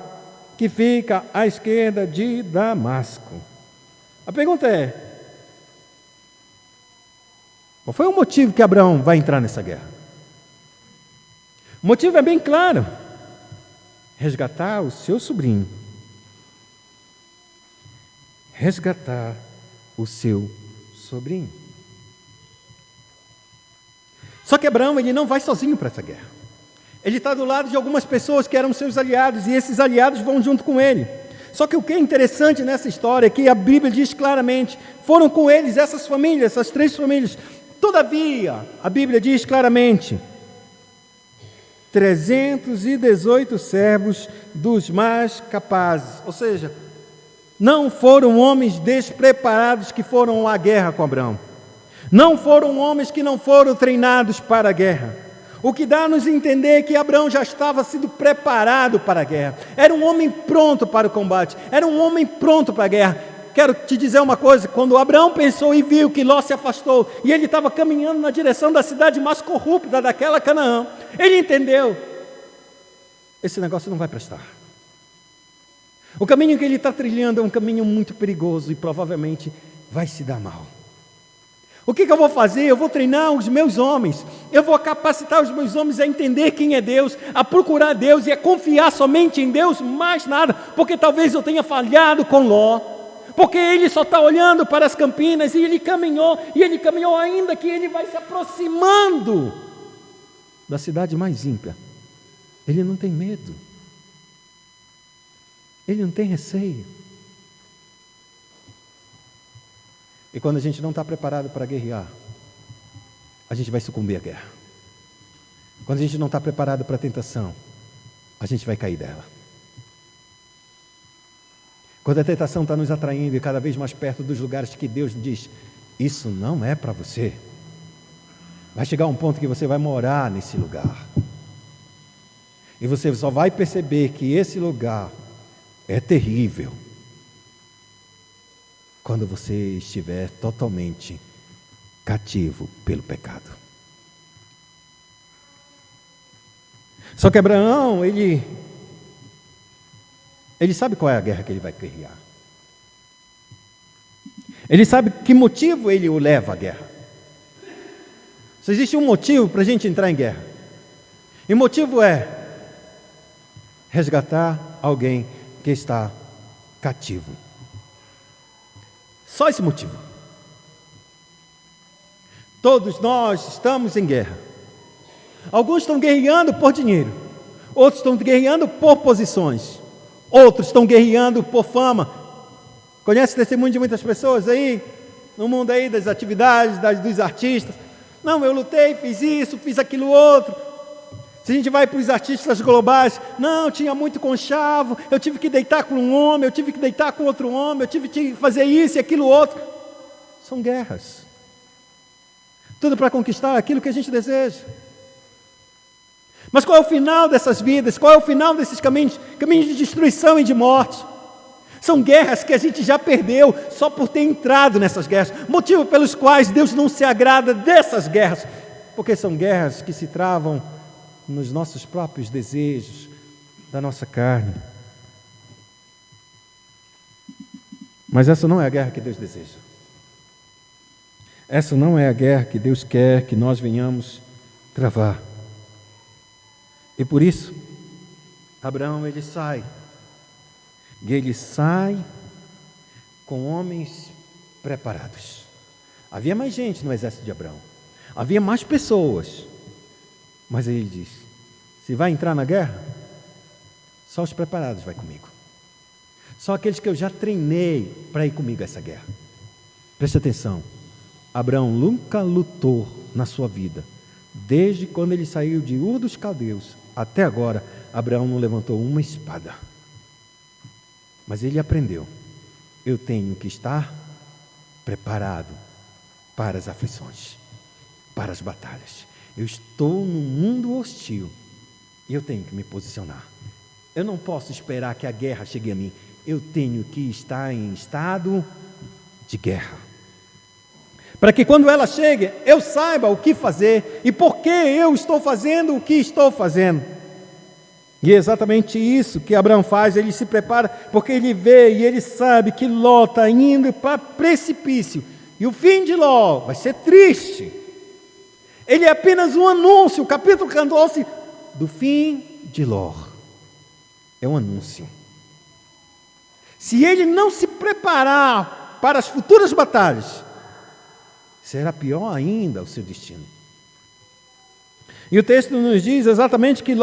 que fica à esquerda de Damasco. A pergunta é: qual foi o motivo que Abraão vai entrar nessa guerra? O motivo é bem claro: resgatar o seu sobrinho. Resgatar o seu sobrinho. Só que Abraão, ele não vai sozinho para essa guerra. Ele está do lado de algumas pessoas que eram seus aliados, e esses aliados vão junto com ele. Só que o que é interessante nessa história é que a Bíblia diz claramente, foram com eles essas famílias, essas 3 famílias. Todavia, a Bíblia diz claramente, 318 servos dos mais capazes. Ou seja, não foram homens despreparados que foram à guerra com Abraão. Não foram homens que não foram treinados para a guerra. O que dá a nos entender que Abraão já estava sendo preparado para a guerra. Era um homem pronto para o combate. Era um homem pronto para a guerra. Quero te dizer uma coisa, quando Abraão pensou e viu que Ló se afastou, e ele estava caminhando na direção da cidade mais corrupta daquela Canaã, ele entendeu, esse negócio não vai prestar. O caminho que ele está trilhando é um caminho muito perigoso e provavelmente vai se dar mal. O que eu vou fazer? Eu vou treinar os meus homens, eu vou capacitar os meus homens a entender quem é Deus, a procurar Deus e a confiar somente em Deus, mais nada, porque talvez eu tenha falhado com Ló, porque ele só está olhando para as campinas e ele caminhou ainda que ele vai se aproximando da cidade mais ímpia. Ele não tem medo, ele não tem receio. E quando a gente não está preparado para guerrear, a gente vai sucumbir à guerra. Quando a gente não está preparado para a tentação, a gente vai cair dela. Quando a tentação está nos atraindo e cada vez mais perto dos lugares que Deus diz, isso não é para você, vai chegar um ponto que você vai morar nesse lugar. E você só vai perceber que esse lugar é terrível quando você estiver totalmente cativo pelo pecado. Só que Abraão, ele sabe qual é a guerra que ele vai guerrear. Ele sabe que motivo ele o leva à guerra. Só existe um motivo para a gente entrar em guerra. E o motivo é resgatar alguém que está cativo. Só esse motivo. Todos nós estamos em guerra. Alguns estão guerreando por dinheiro, outros estão guerreando por posições, outros estão guerreando por fama. Conhece o testemunho de muitas pessoas aí, no mundo aí das atividades, dos artistas? Não, eu lutei, fiz isso, fiz aquilo outro. Se a gente vai para os artistas globais, não, tinha muito conchavo, eu tive que deitar com um homem, eu tive que deitar com outro homem, eu tive que fazer isso e aquilo outro. São guerras. Tudo para conquistar aquilo que a gente deseja. Mas qual é o final dessas vidas? Qual é o final desses caminhos? Caminhos de destruição e de morte. São guerras que a gente já perdeu só por ter entrado nessas guerras. Motivo pelos quais Deus não se agrada dessas guerras. Porque são guerras que se travam nos nossos próprios desejos, da nossa carne. Mas essa não é a guerra que Deus deseja. Essa não é a guerra que Deus quer que nós venhamos travar. E por isso, Abraão ele sai. E ele sai com homens preparados. Havia mais gente no exército de Abraão. Havia mais pessoas. Mas aí ele diz, se vai entrar na guerra, só os preparados vai comigo. Só aqueles que eu já treinei para ir comigo a essa guerra. Preste atenção, Abraão nunca lutou na sua vida. Desde quando ele saiu de Ur dos Caldeus até agora, Abraão não levantou uma espada. Mas ele aprendeu, eu tenho que estar preparado para as aflições, para as batalhas. Eu estou num mundo hostil e eu tenho que me posicionar. Eu não posso esperar que a guerra chegue a mim. Eu tenho que estar em estado de guerra. Para que quando ela chegue, eu saiba o que fazer e por que eu estou fazendo o que estou fazendo. E é exatamente isso que Abraão faz. Ele se prepara porque ele vê e ele sabe que Ló está indo para precipício. E o fim de Ló vai ser triste. Ele é apenas um anúncio, o capítulo 14 do fim de Ló. É um anúncio. Se ele não se preparar para as futuras batalhas, será pior ainda o seu destino. E o texto nos diz exatamente que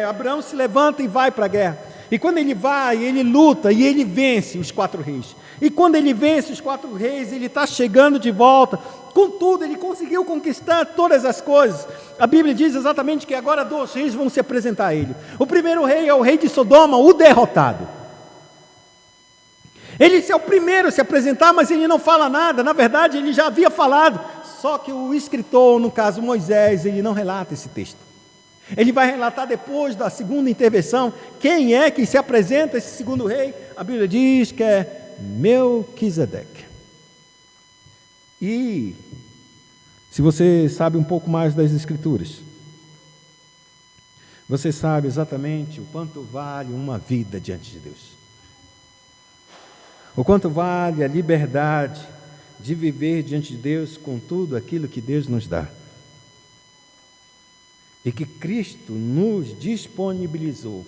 Abraão se levanta e vai para a guerra. E quando ele vai, ele luta e ele vence os 4 reis. E quando ele vence os 4 reis, ele está chegando de volta. Contudo, ele conseguiu conquistar todas as coisas. A Bíblia diz exatamente que agora 2 reis vão se apresentar a ele. O primeiro rei é o rei de Sodoma, o derrotado. Ele é o primeiro a se apresentar, mas ele não fala nada. Na verdade, ele já havia falado. Só que o escritor, no caso Moisés, ele não relata esse texto. Ele vai relatar depois da segunda intervenção quem é que se apresenta esse segundo rei. A Bíblia diz que é Melquisedeque. E se você sabe um pouco mais das Escrituras, você sabe exatamente o quanto vale uma vida diante de Deus. O quanto vale a liberdade de viver diante de Deus com tudo aquilo que Deus nos dá. E que Cristo nos disponibilizou,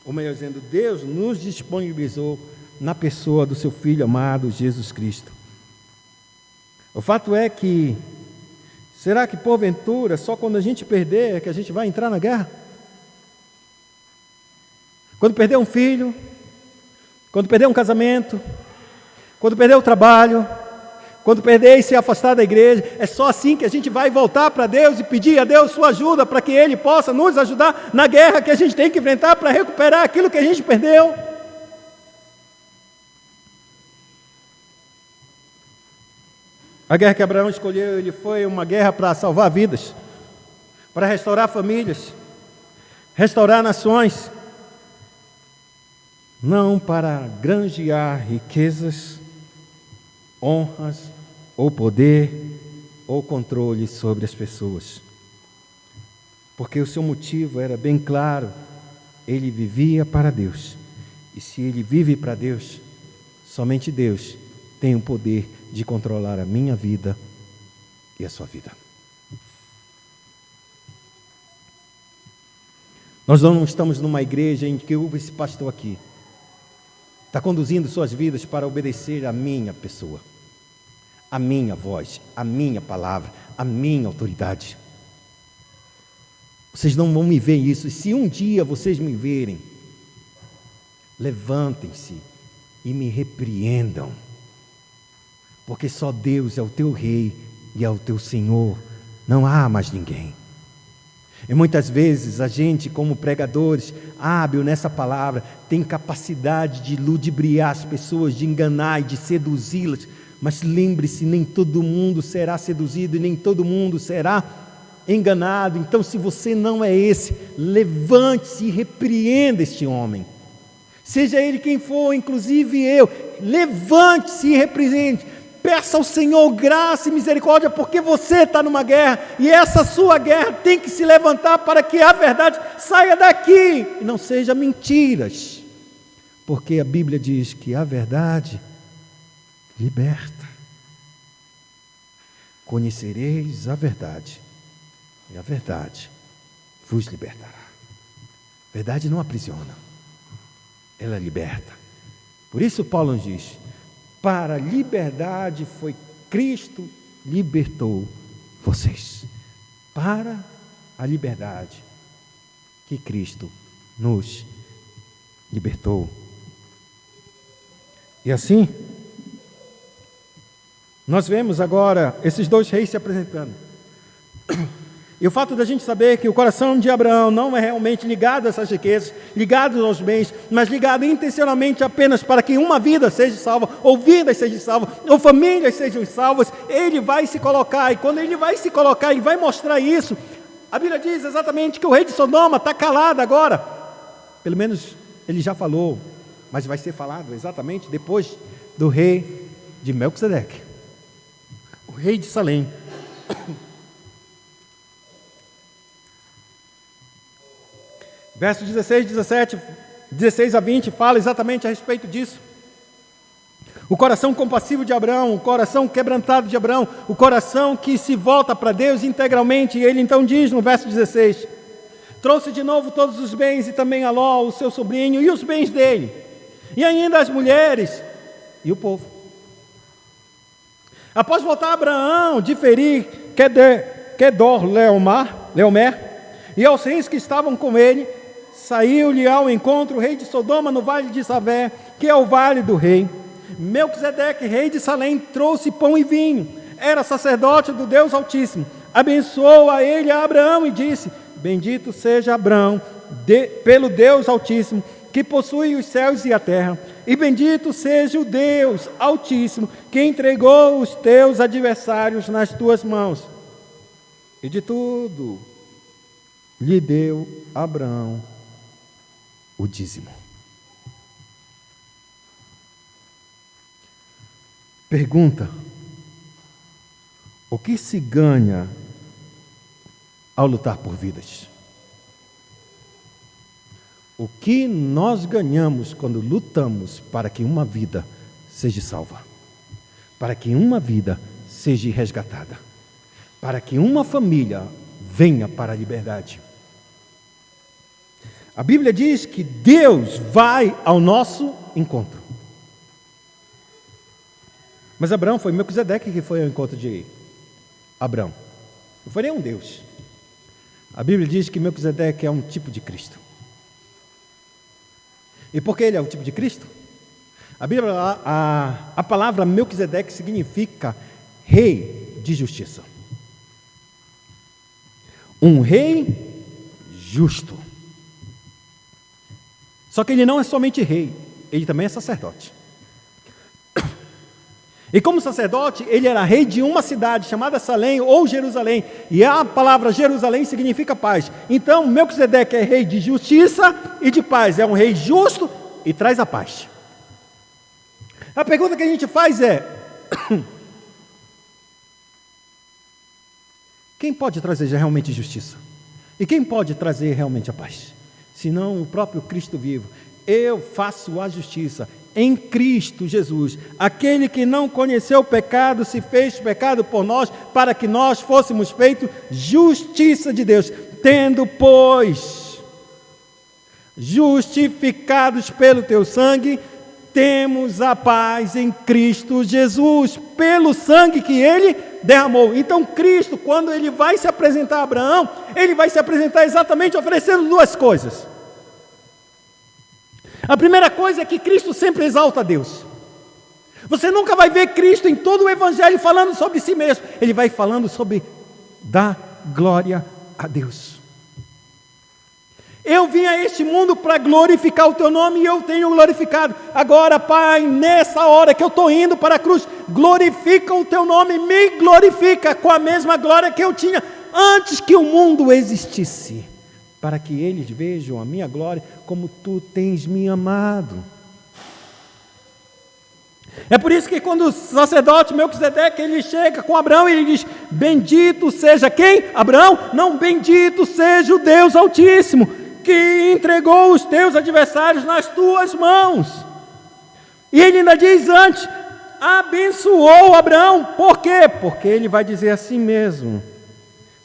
ou melhor dizendo, Deus nos disponibilizou na pessoa do seu Filho amado, Jesus Cristo. O fato é que, será que porventura, só quando a gente perder é que a gente vai entrar na guerra? Quando perder um filho, quando perder um casamento, quando perder o trabalho, quando perder e se afastar da igreja, é só assim que a gente vai voltar para Deus e pedir a Deus sua ajuda para que Ele possa nos ajudar na guerra que a gente tem que enfrentar para recuperar aquilo que a gente perdeu. A guerra que Abraão escolheu, ele foi uma guerra para salvar vidas, para restaurar famílias, restaurar nações, não para granjear riquezas, honras, ou poder, ou controle sobre as pessoas. Porque o seu motivo era bem claro, ele vivia para Deus. E se ele vive para Deus, somente Deus tem o poder de controlar a minha vida e a sua vida. Nós não estamos numa igreja em que esse pastor aqui está conduzindo suas vidas para obedecer à minha pessoa, a minha voz, a minha palavra, a minha autoridade. Vocês não vão me ver isso. E se um dia vocês me verem, levantem-se e me repreendam. Porque só Deus é o teu rei e é o teu Senhor. Não há mais ninguém. E muitas vezes a gente, como pregadores, hábil nessa palavra, tem capacidade de ludibriar as pessoas, de enganar e de seduzi-las. Mas lembre-se, nem todo mundo será seduzido e nem todo mundo será enganado. Então, se você não é esse, levante-se e repreenda este homem. Seja ele quem for, inclusive eu, levante-se e repreende. Peça ao Senhor graça e misericórdia, porque você está numa guerra, e essa sua guerra tem que se levantar para que a verdade saia daqui, e não seja mentiras, porque a Bíblia diz que a verdade liberta. Conhecereis a verdade, e a verdade vos libertará. A verdade não aprisiona, ela liberta. Por isso Paulo nos diz: para a liberdade foi Cristo libertou vocês. Para a liberdade que Cristo nos libertou. E assim, nós vemos agora esses 2 reis se apresentando. E o fato da gente saber que o coração de Abraão não é realmente ligado a essas riquezas, ligado aos bens, mas ligado intencionalmente apenas para que uma vida seja salva, ou vidas sejam salvas, ou famílias sejam salvas, ele vai se colocar, e quando ele vai se colocar, ele vai mostrar isso. A Bíblia diz exatamente que o rei de Sodoma está calado agora, pelo menos ele já falou, mas vai ser falado exatamente depois do rei de Melquisedeque, o rei de Salém. Versos 16 a 20 fala exatamente a respeito disso. O coração compassivo de Abraão, o coração quebrantado de Abraão, o coração que se volta para Deus integralmente. E ele então diz no verso 16: trouxe de novo todos os bens e também a Ló, o seu sobrinho, e os bens dele, e ainda as mulheres e o povo. Após voltar Abraão de ferir Kedorlaomer e aos reis que estavam com ele, saiu-lhe ao encontro o rei de Sodoma no vale de Savé, que é o vale do rei. Melquisedeque, rei de Salém, trouxe pão e vinho. Era sacerdote do Deus Altíssimo. Abençoou a ele a Abraão e disse: bendito seja Abraão pelo Deus Altíssimo, que possui os céus e a terra. E bendito seja o Deus Altíssimo, que entregou os teus adversários nas tuas mãos. E de tudo lhe deu Abraão o dízimo. Pergunta: o que se ganha ao lutar por vidas? O que nós ganhamos quando lutamos para que uma vida seja salva, para que uma vida seja resgatada, para que uma família venha para a liberdade? A Bíblia diz que Deus vai ao nosso encontro. Mas Abraão foi Melquisedeque que foi ao encontro de Abraão. Não foi nenhum Deus. A Bíblia diz que Melquisedeque é um tipo de Cristo. E por que ele é o tipo de Cristo? A Bíblia, a palavra Melquisedeque significa rei de justiça. Um rei justo. Só que ele não é somente rei, ele também é sacerdote. E como sacerdote, ele era rei de uma cidade chamada Salém ou Jerusalém. E a palavra Jerusalém significa paz. Então, Melquisedeque é rei de justiça e de paz. É um rei justo e traz a paz. A pergunta que a gente faz é: quem pode trazer realmente justiça? E quem pode trazer realmente a paz? Senão o próprio Cristo vivo. Eu faço a justiça em Cristo Jesus. Aquele que não conheceu o pecado se fez pecado por nós, para que nós fôssemos feitos justiça de Deus. Tendo, pois, justificados pelo teu sangue, temos a paz em Cristo Jesus, pelo sangue que ele derramou. Então Cristo, quando ele vai se apresentar a Abraão, ele vai se apresentar exatamente oferecendo duas coisas. A primeira coisa é que Cristo sempre exalta a Deus. Você nunca vai ver Cristo em todo o Evangelho falando sobre si mesmo. Ele vai falando sobre dar glória a Deus. Eu vim a este mundo para glorificar o teu nome e eu tenho glorificado. Agora, Pai, nessa hora que eu estou indo para a cruz, glorifica o teu nome, me glorifica com a mesma glória que eu tinha antes que o mundo existisse, para que eles vejam a minha glória como tu tens me amado. É por isso que quando o sacerdote Melquisedeque, ele chega com Abraão e ele diz: bendito seja quem? Abraão? Não, bendito seja o Deus Altíssimo, que entregou os teus adversários nas tuas mãos. E ele ainda diz antes, abençoou Abraão. Por quê? Porque ele vai dizer assim mesmo: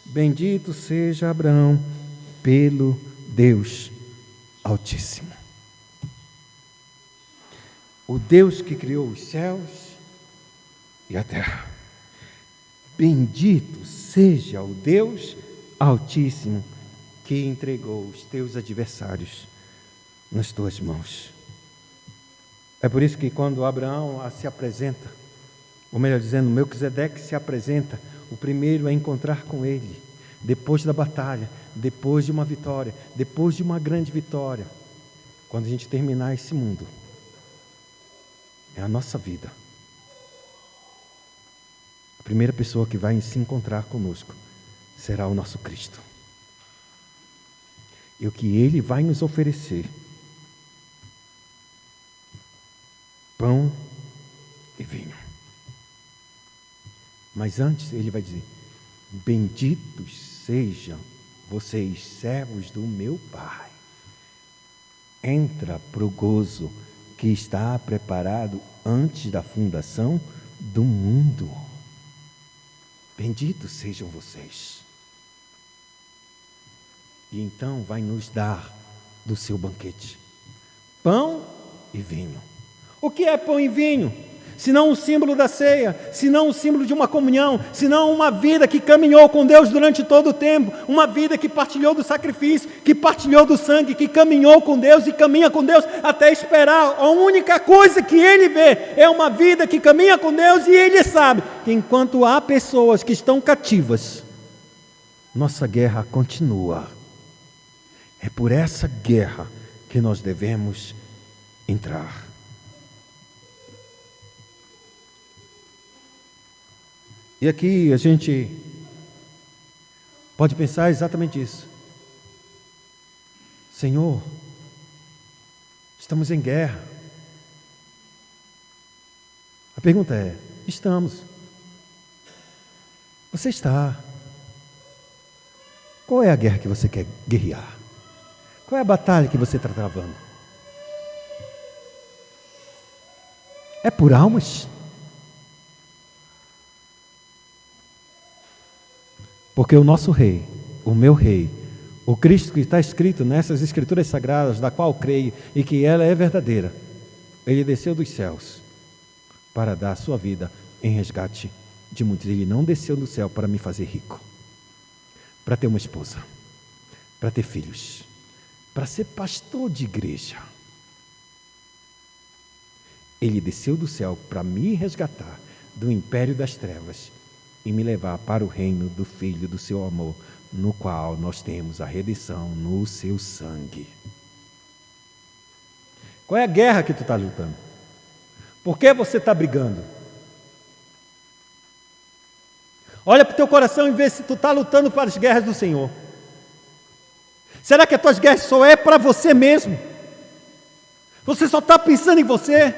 bendito seja Abraão pelo Deus Altíssimo. O Deus que criou os céus e a terra. Bendito seja o Deus Altíssimo, que entregou os teus adversários nas tuas mãos. É por isso que quando Abraão se apresenta, ou melhor dizendo, Melquisedeque se apresenta, o primeiro a encontrar com ele, depois da batalha, depois de uma vitória, depois de uma grande vitória, quando a gente terminar esse mundo, é a nossa vida. A primeira pessoa que vai se encontrar conosco será o nosso Cristo. E o que Ele vai nos oferecer: pão e vinho. Mas antes Ele vai dizer: benditos sejam vocês, servos do meu Pai. Entra para o gozo que está preparado antes da fundação do mundo. Benditos sejam vocês. E então vai nos dar do seu banquete pão e vinho. O que é pão e vinho? senão um símbolo da ceia, senão um símbolo de uma comunhão, senão uma vida que caminhou com Deus durante todo o tempo, uma vida que partilhou do sacrifício, que partilhou do sangue, que caminhou com Deus e caminha com Deus até esperar. A única coisa que ele vê é uma vida que caminha com Deus, e ele sabe que enquanto há pessoas que estão cativas, nossa guerra continua. É por essa guerra que nós devemos entrar. E aqui a gente pode pensar exatamente isso. Senhor, estamos em guerra. A pergunta é: estamos? Você está? Qual é a guerra que você quer guerrear? Qual é a batalha que você está travando? É por almas? Porque o nosso Rei, o meu Rei, o Cristo que está escrito nessas Escrituras Sagradas, da qual creio e que ela é verdadeira, Ele desceu dos céus para dar a sua vida em resgate de muitos. Ele não desceu do céu para me fazer rico, para ter uma esposa, para ter filhos, para ser pastor de igreja. Ele desceu do céu para me resgatar do império das trevas e me levar para o reino do Filho do seu amor, no qual nós temos a redenção no seu sangue. Qual é a guerra que tu está lutando? Por que você está brigando? Olha para o teu coração e vê se tu está lutando para as guerras do Senhor. Será que as tuas guerras só é para você mesmo? Você só está pensando em você?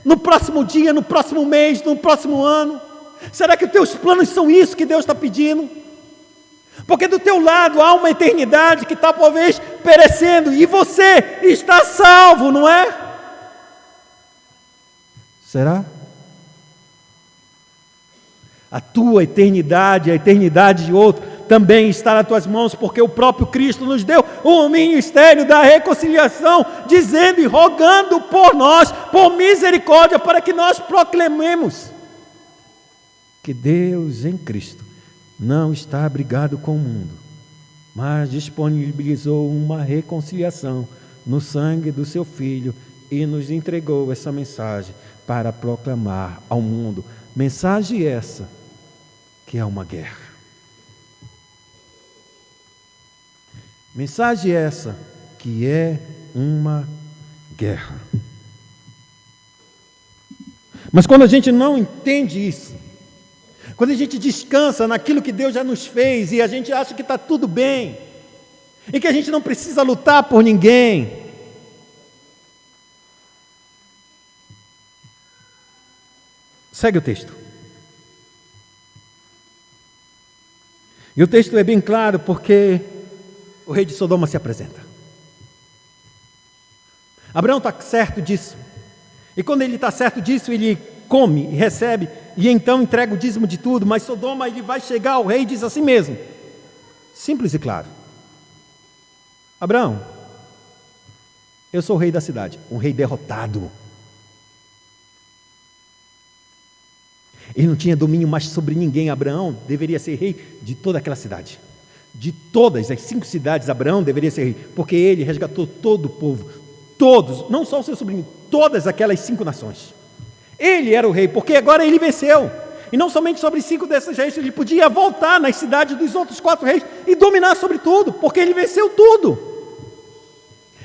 No próximo dia, no próximo mês, no próximo ano? Será que os teus planos são isso que Deus está pedindo? Porque do teu lado há uma eternidade que está talvez perecendo, e você está salvo, não é? Será? A tua eternidade, a eternidade de outro, também está nas tuas mãos, porque o próprio Cristo nos deu o ministério da reconciliação, dizendo e rogando por nós, por misericórdia, para que nós proclamemos que Deus em Cristo não está brigado com o mundo, mas disponibilizou uma reconciliação no sangue do seu Filho e nos entregou essa mensagem para proclamar ao mundo. Mensagem essa que é uma guerra. Mensagem essa que é uma guerra. Mas quando a gente não entende isso, quando a gente descansa naquilo que Deus já nos fez e a gente acha que está tudo bem, e que a gente não precisa lutar por ninguém, segue o texto. E o texto é bem claro porque o rei de Sodoma se apresenta. Abraão está certo disso. E quando ele está certo disso, ele come e recebe, e então entrega o dízimo de tudo. Mas Sodoma, ele vai chegar ao rei e diz assim mesmo, simples e claro: Abraão, eu sou o rei da cidade, um rei derrotado. Ele não tinha domínio mais sobre ninguém. Abraão deveria ser rei de toda aquela cidade. De todas as 5 cidades, Abraão deveria ser rei, porque ele resgatou todo o povo, todos, não só o seu sobrinho, todas aquelas 5 nações. Ele era o rei, porque agora ele venceu. E não somente sobre 5 desses reis, ele podia voltar nas cidades dos outros 4 reis e dominar sobre tudo, porque ele venceu tudo.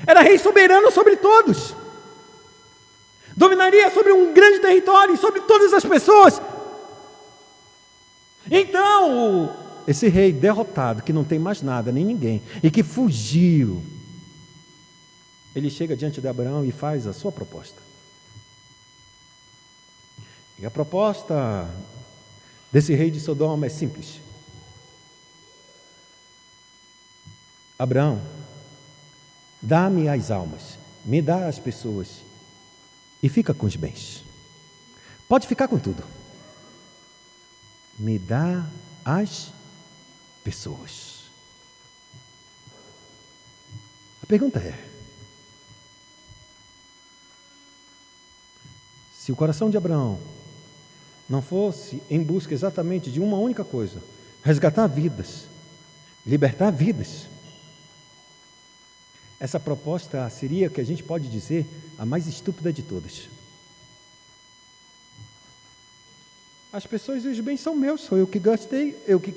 Era rei soberano sobre todos. Dominaria sobre um grande território e sobre todas as pessoas. Então, esse rei derrotado, que não tem mais nada, nem ninguém, e que fugiu, ele chega diante de Abraão e faz a sua proposta. E a proposta desse rei de Sodoma é simples: Abraão, dá-me as almas, me dá as pessoas e fica com os bens. Pode ficar com tudo. Me dá as pessoas. A pergunta é: Se o coração de Abraão não fosse em busca exatamente de uma única coisa, resgatar vidas, libertar vidas, essa proposta seria, que a gente pode dizer, a mais estúpida de todas. As pessoas e os bens são meus, sou eu que gastei, eu que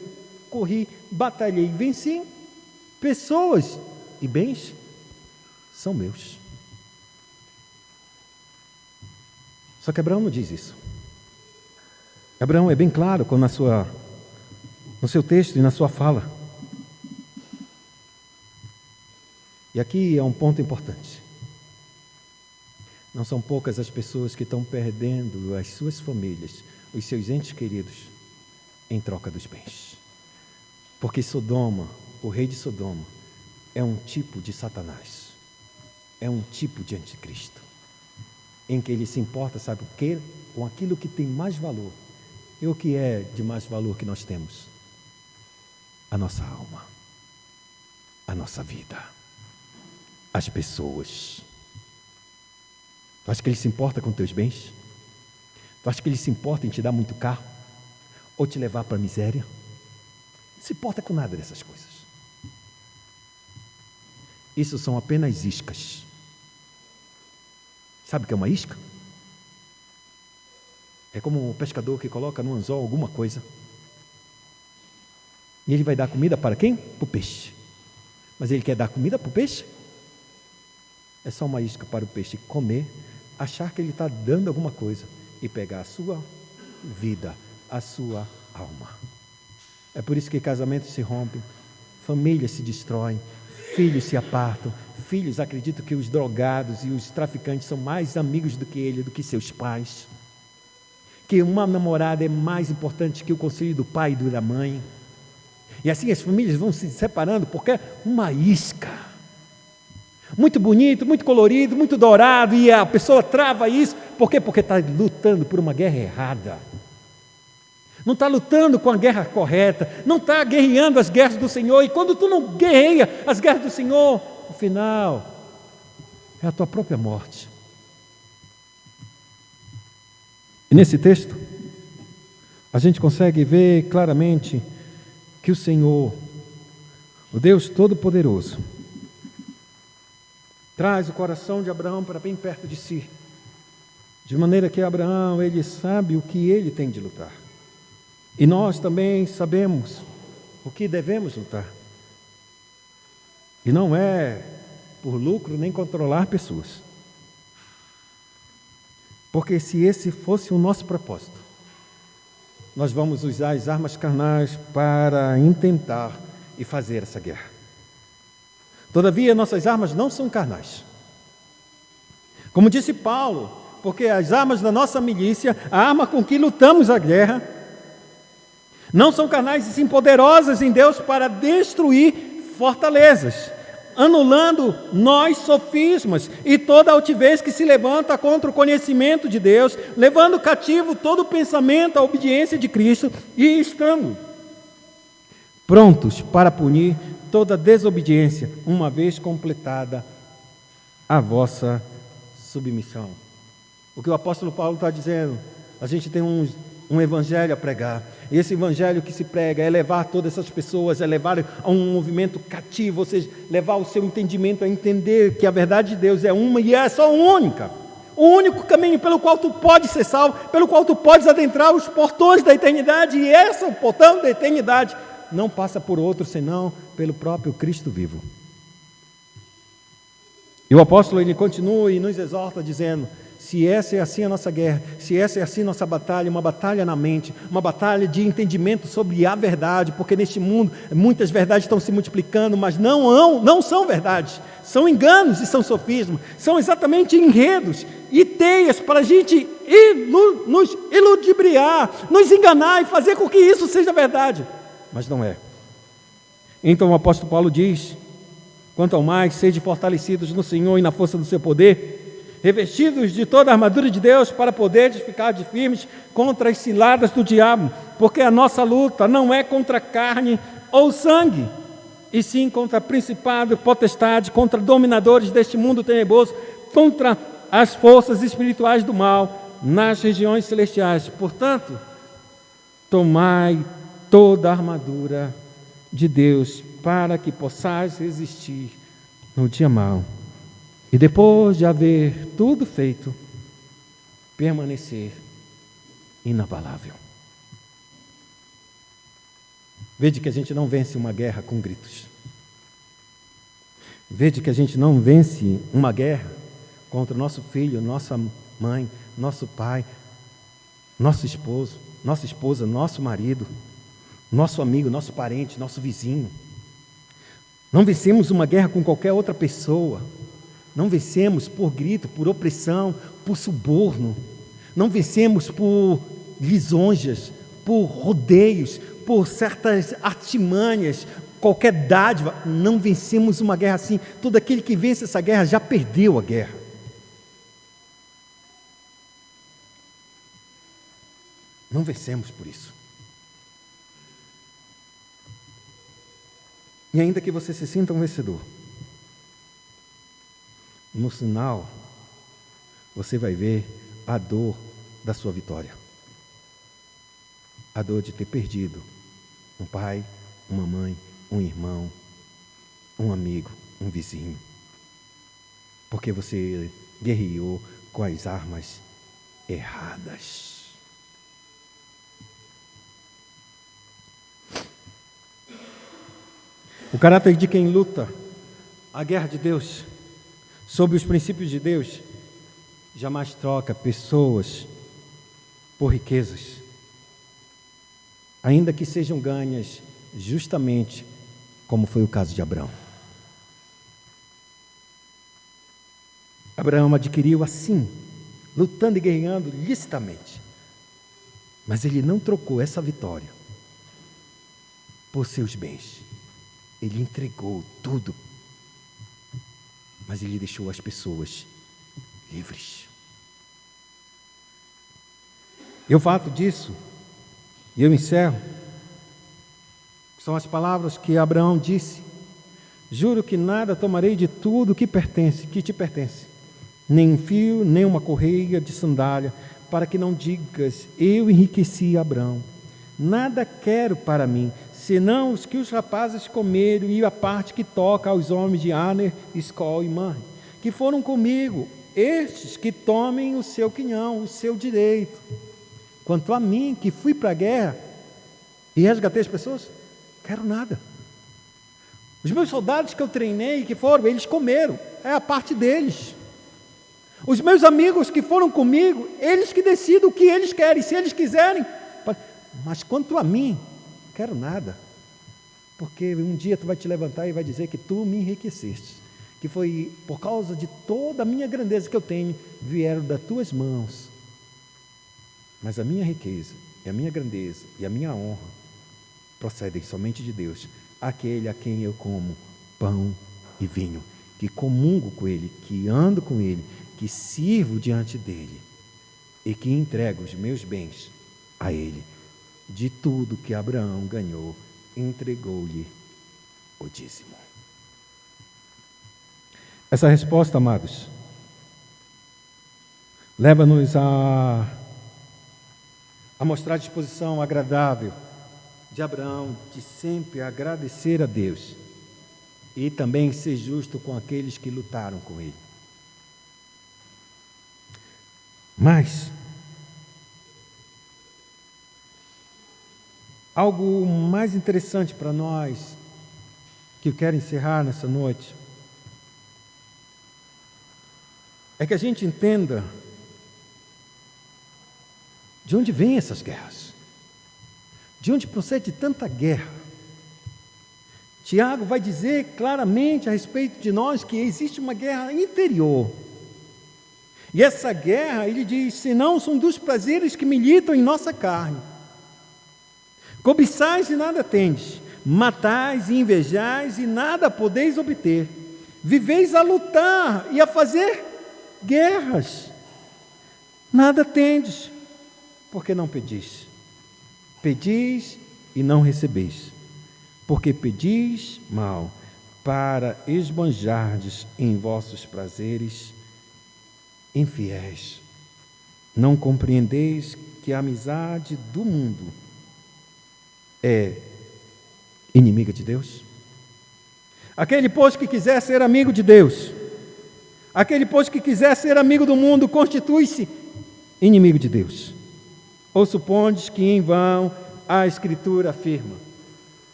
corri, batalhei e venci. Pessoas e bens são meus. Só que Abraão não diz isso. Abraão é bem claro no seu texto e na sua fala. E aqui é um ponto importante. Não são poucas as pessoas que estão perdendo as suas famílias, os seus entes queridos, em troca dos bens. Porque Sodoma, o rei de Sodoma, é um tipo de Satanás. É um tipo de anticristo. Em que ele se importa, sabe o quê? Com aquilo que tem mais valor. E o que é de mais valor que nós temos? A nossa alma. A nossa vida. As pessoas. Tu acha que ele se importa com teus bens? Tu acha que ele se importa em te dar muito carro? Ou te levar para a miséria? Não se importa com nada dessas coisas. Isso são apenas iscas. Sabe o que é uma isca? É como um pescador que coloca no anzol alguma coisa. E ele vai dar comida para quem? Para o peixe. Mas ele quer dar comida para o peixe? É só uma isca para o peixe comer, achar que ele está dando alguma coisa e pegar a sua vida, a sua alma. É por isso que casamentos se rompem, famílias se destroem, filhos se apartam, filhos acreditam que os drogados e os traficantes são mais amigos do que ele, do que seus pais, que uma namorada é mais importante que o conselho do pai e da mãe, e assim as famílias vão se separando porque é uma isca, muito bonito, muito colorido, muito dourado, e a pessoa trava isso, por quê? Porque está lutando por uma guerra errada, não está lutando com a guerra correta, não está guerreando as guerras do Senhor, e quando tu não guerreia as guerras do Senhor, no final é a tua própria morte. E nesse texto a gente consegue ver claramente que o Senhor, o Deus Todo-Poderoso, traz o coração de Abraão para bem perto de si, de maneira que Abraão, ele sabe o que ele tem de lutar. E nós também sabemos o que devemos lutar. E não é por lucro nem controlar pessoas. Porque se esse fosse o nosso propósito, nós vamos usar as armas carnais para intentar e fazer essa guerra. Todavia, nossas armas não são carnais. Como disse Paulo, porque as armas da nossa milícia, a arma com que lutamos a guerra, não são carnais e sim poderosas em Deus para destruir fortalezas, anulando nós sofismas e toda altivez que se levanta contra o conhecimento de Deus, levando cativo todo pensamento à obediência de Cristo e estando prontos para punir toda desobediência, uma vez completada a vossa submissão. O que o apóstolo Paulo está dizendo, a gente tem um evangelho a pregar, e esse evangelho que se prega é levar todas essas pessoas, é levar a um movimento cativo, ou seja, levar o seu entendimento a entender que a verdade de Deus é uma e é só única, o único caminho pelo qual tu podes ser salvo, pelo qual tu podes adentrar os portões da eternidade, e esse é o portão da eternidade, não passa por outro senão pelo próprio Cristo vivo. E o apóstolo ele continua e nos exorta dizendo, se essa é assim a nossa guerra, se essa é assim a nossa batalha, uma batalha na mente, uma batalha de entendimento sobre a verdade, porque neste mundo muitas verdades estão se multiplicando, mas não são verdades, são enganos e são sofismas, são exatamente enredos e teias para a gente nos iludibriar, nos enganar e fazer com que isso seja verdade, mas não é. Então o apóstolo Paulo diz, quanto ao mais, sede fortalecidos no Senhor e na força do seu poder, revestidos de toda a armadura de Deus para poderes ficar firmes contra as ciladas do diabo, porque a nossa luta não é contra carne ou sangue, e sim contra principado, potestade, contra dominadores deste mundo tenebroso, contra as forças espirituais do mal nas regiões celestiais. Portanto, tomai toda a armadura de Deus para que possais resistir no dia mau. E depois de haver tudo feito, permanecer inabalável. Veja que a gente não vence uma guerra com gritos. Veja que a gente não vence uma guerra contra o nosso filho, nossa mãe, nosso pai, nosso esposo, nossa esposa, nosso marido, nosso amigo, nosso parente, nosso vizinho. Não vencemos uma guerra com qualquer outra pessoa. Não vencemos por grito, por opressão, por suborno. Não vencemos por lisonjas, por rodeios, por certas artimanhas, qualquer dádiva. Não vencemos uma guerra assim. Todo aquele que vence essa guerra já perdeu a guerra. Não vencemos por isso. E ainda que você se sinta um vencedor, no final, você vai ver a dor da sua vitória. A dor de ter perdido um pai, uma mãe, um irmão, um amigo, um vizinho. Porque você guerreou com as armas erradas. O caráter de quem luta a guerra de Deus, sob os princípios de Deus, jamais troca pessoas por riquezas, ainda que sejam ganhas justamente como foi o caso de Abraão. Abraão adquiriu assim, lutando e guerreando licitamente, mas ele não trocou essa vitória por seus bens. Ele entregou tudo, mas ele deixou as pessoas livres. E o fato disso, e eu encerro, são as palavras que Abraão disse: juro que nada tomarei de tudo que te pertence, nem um fio, nem uma correia de sandália, para que não digas, eu enriqueci Abraão. Nada quero para mim, senão os que os rapazes comeram e a parte que toca aos homens de Aner, Escol e Manre, que foram comigo, estes que tomem o seu quinhão, o seu direito. Quanto a mim, que fui para a guerra e resgatei as pessoas, quero nada. Os meus soldados que eu treinei, que foram, eles comeram, é a parte deles. Os meus amigos que foram comigo, eles que decidem o que eles querem, se eles quiserem. Mas quanto a mim, quero nada, porque um dia tu vai te levantar e vai dizer que tu me enriqueceste, que foi por causa de toda a minha grandeza que eu tenho, vieram das tuas mãos. Mas a minha riqueza, e a minha grandeza, e a minha honra, procedem somente de Deus, aquele a quem eu como pão e vinho, que comungo com Ele, que ando com Ele, que sirvo diante dEle, e que entrego os meus bens a Ele. De tudo que Abraão ganhou, entregou-lhe o dízimo. Essa resposta, amados, leva-nos a mostrar a disposição agradável de Abraão de sempre agradecer a Deus e também ser justo com aqueles que lutaram com ele. Mas algo mais interessante para nós, que eu quero encerrar nessa noite, é que a gente entenda de onde vêm essas guerras, de onde procede tanta guerra. Tiago vai dizer claramente a respeito de nós que existe uma guerra interior. E essa guerra, ele diz, senão são dos prazeres que militam em nossa carne. Cobiçais e nada tendes, matais e invejais e nada podeis obter. Viveis a lutar e a fazer guerras. Nada tendes, porque não pedis. Pedis e não recebeis, porque pedis mal, para esbanjardes em vossos prazeres infiéis. Não compreendeis que a amizade do mundo é inimiga de Deus? Aquele, pois, que quiser ser amigo de Deus, aquele, pois, que quiser ser amigo do mundo, constitui-se inimigo de Deus. Ou supondes que em vão a Escritura afirma: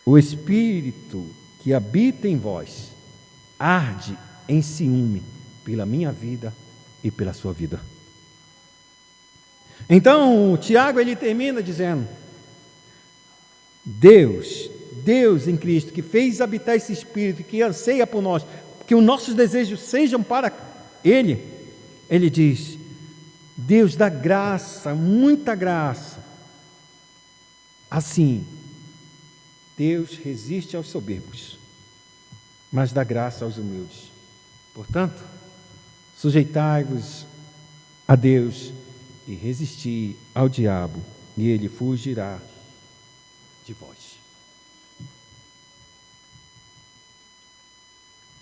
o Espírito que habita em vós arde em ciúme pela minha vida e pela sua vida. Então, Tiago, ele termina dizendo: Deus em Cristo, que fez habitar esse Espírito, que anseia por nós, que os nossos desejos sejam para Ele diz: Deus dá graça, muita graça. Assim, Deus resiste aos soberbos, mas dá graça aos humildes. Portanto, sujeitai-vos a Deus e resisti ao diabo, e ele fugirá de vós.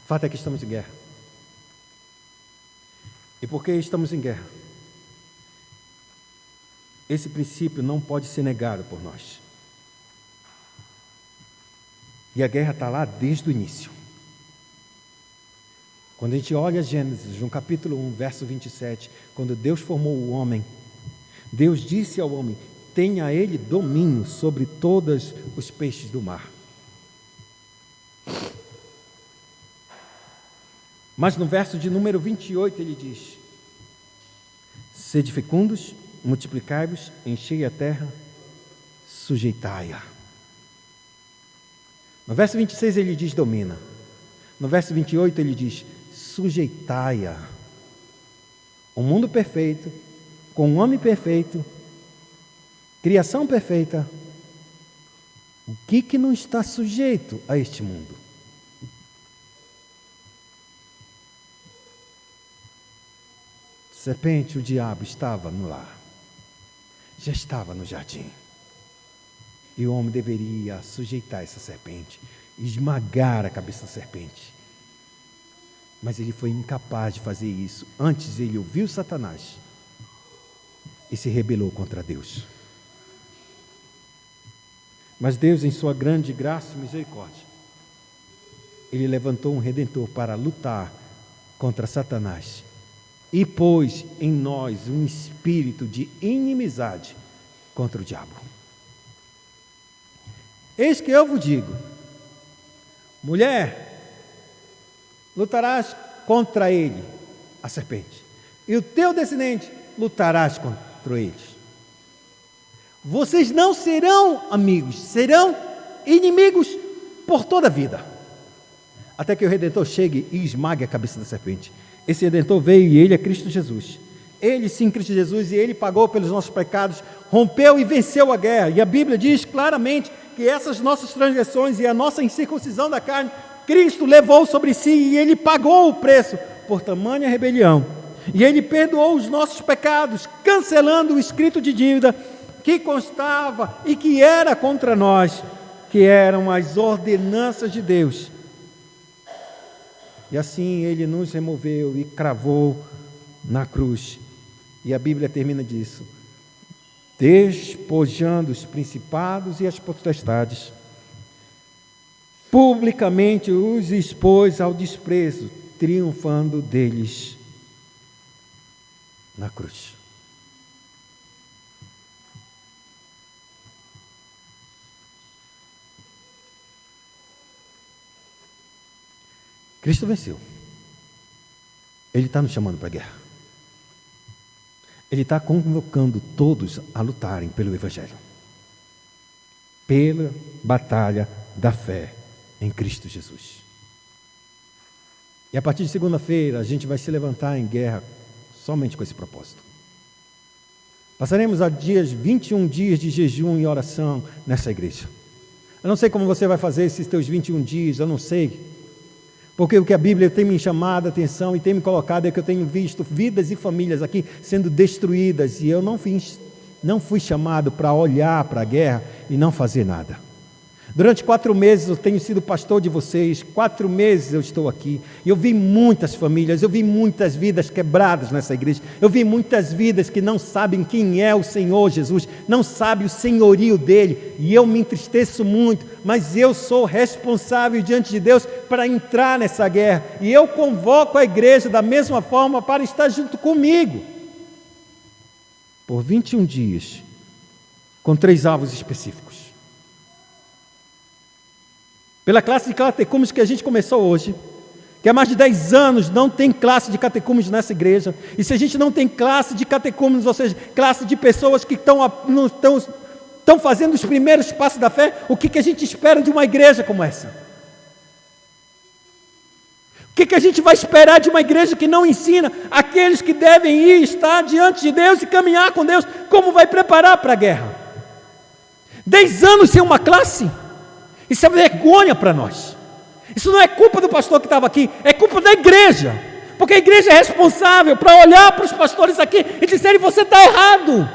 O fato é que estamos em guerra. E por que estamos em guerra? Esse princípio não pode ser negado por nós. E a guerra está lá desde o início. Quando a gente olha Gênesis, no capítulo 1, verso 27, quando Deus formou o homem, Deus disse ao homem: tenha ele domínio sobre todos os peixes do mar. Mas no verso de número 28 ele diz: sede fecundos, multiplicai-vos, enchei a terra, sujeitai-a. No verso 26 ele diz: domina. No verso 28 ele diz: sujeitai-a. Um mundo perfeito, com um homem perfeito, criação perfeita. O que não está sujeito a este mundo? Serpente, o diabo, estava no lar, já estava no jardim. E o homem deveria sujeitar essa serpente, esmagar a cabeça da serpente. Mas ele foi incapaz de fazer isso. Antes ele ouviu Satanás e se rebelou contra Deus. Mas Deus, em sua grande graça e misericórdia, Ele levantou um Redentor para lutar contra Satanás e pôs em nós um espírito de inimizade contra o diabo. Eis que eu vos digo: mulher, lutarás contra ele, a serpente, e o teu descendente lutarás contra eles. Vocês não serão amigos, serão inimigos por toda a vida, até que o Redentor chegue e esmague a cabeça da serpente. Esse Redentor veio e ele é Cristo Jesus. Ele sim, Cristo Jesus, e ele pagou pelos nossos pecados, rompeu e venceu a guerra. E a Bíblia diz claramente que essas nossas transgressões e a nossa incircuncisão da carne, Cristo levou sobre si e ele pagou o preço por tamanha rebelião. E ele perdoou os nossos pecados, cancelando o escrito de dívida que constava e que era contra nós, que eram as ordenanças de Deus. E assim ele nos removeu e cravou na cruz. E a Bíblia termina disso: despojando os principados e as potestades, publicamente os expôs ao desprezo, triunfando deles na cruz. Cristo venceu. Ele está nos chamando para a guerra. Ele está convocando todos a lutarem pelo Evangelho, pela batalha da fé em Cristo Jesus. E a partir de segunda-feira a gente vai se levantar em guerra somente com esse propósito. Passaremos a 21 dias de jejum e oração nessa igreja. Eu não sei como você vai fazer esses teus 21 dias, eu não sei. Porque o que a Bíblia tem me chamado a atenção e tem me colocado é que eu tenho visto vidas e famílias aqui sendo destruídas, e eu não fui chamado para olhar para a guerra e não fazer nada. Durante 4 meses eu tenho sido pastor de vocês, 4 meses eu estou aqui, e eu vi muitas famílias, eu vi muitas vidas quebradas nessa igreja, eu vi muitas vidas que não sabem quem é o Senhor Jesus, não sabem o senhorio dele, e eu me entristeço muito, mas eu sou responsável diante de Deus para entrar nessa guerra, e eu convoco a igreja da mesma forma para estar junto comigo, por 21 dias, com 3 alvos específicos. Pela classe de catecúmenos que a gente começou hoje, que há mais de 10 anos não tem classe de catecúmenos nessa igreja, e se a gente não tem classe de catecúmenos, ou seja, classe de pessoas que estão fazendo os primeiros passos da fé, o que a gente espera de uma igreja como essa? O que a gente vai esperar de uma igreja que não ensina aqueles que devem ir, estar diante de Deus e caminhar com Deus, como vai preparar para a guerra? 10 anos sem uma classe? Isso é vergonha para nós. Isso não é culpa do pastor que estava aqui, é culpa da igreja, porque a igreja é responsável para olhar para os pastores aqui e disserem: você está errado.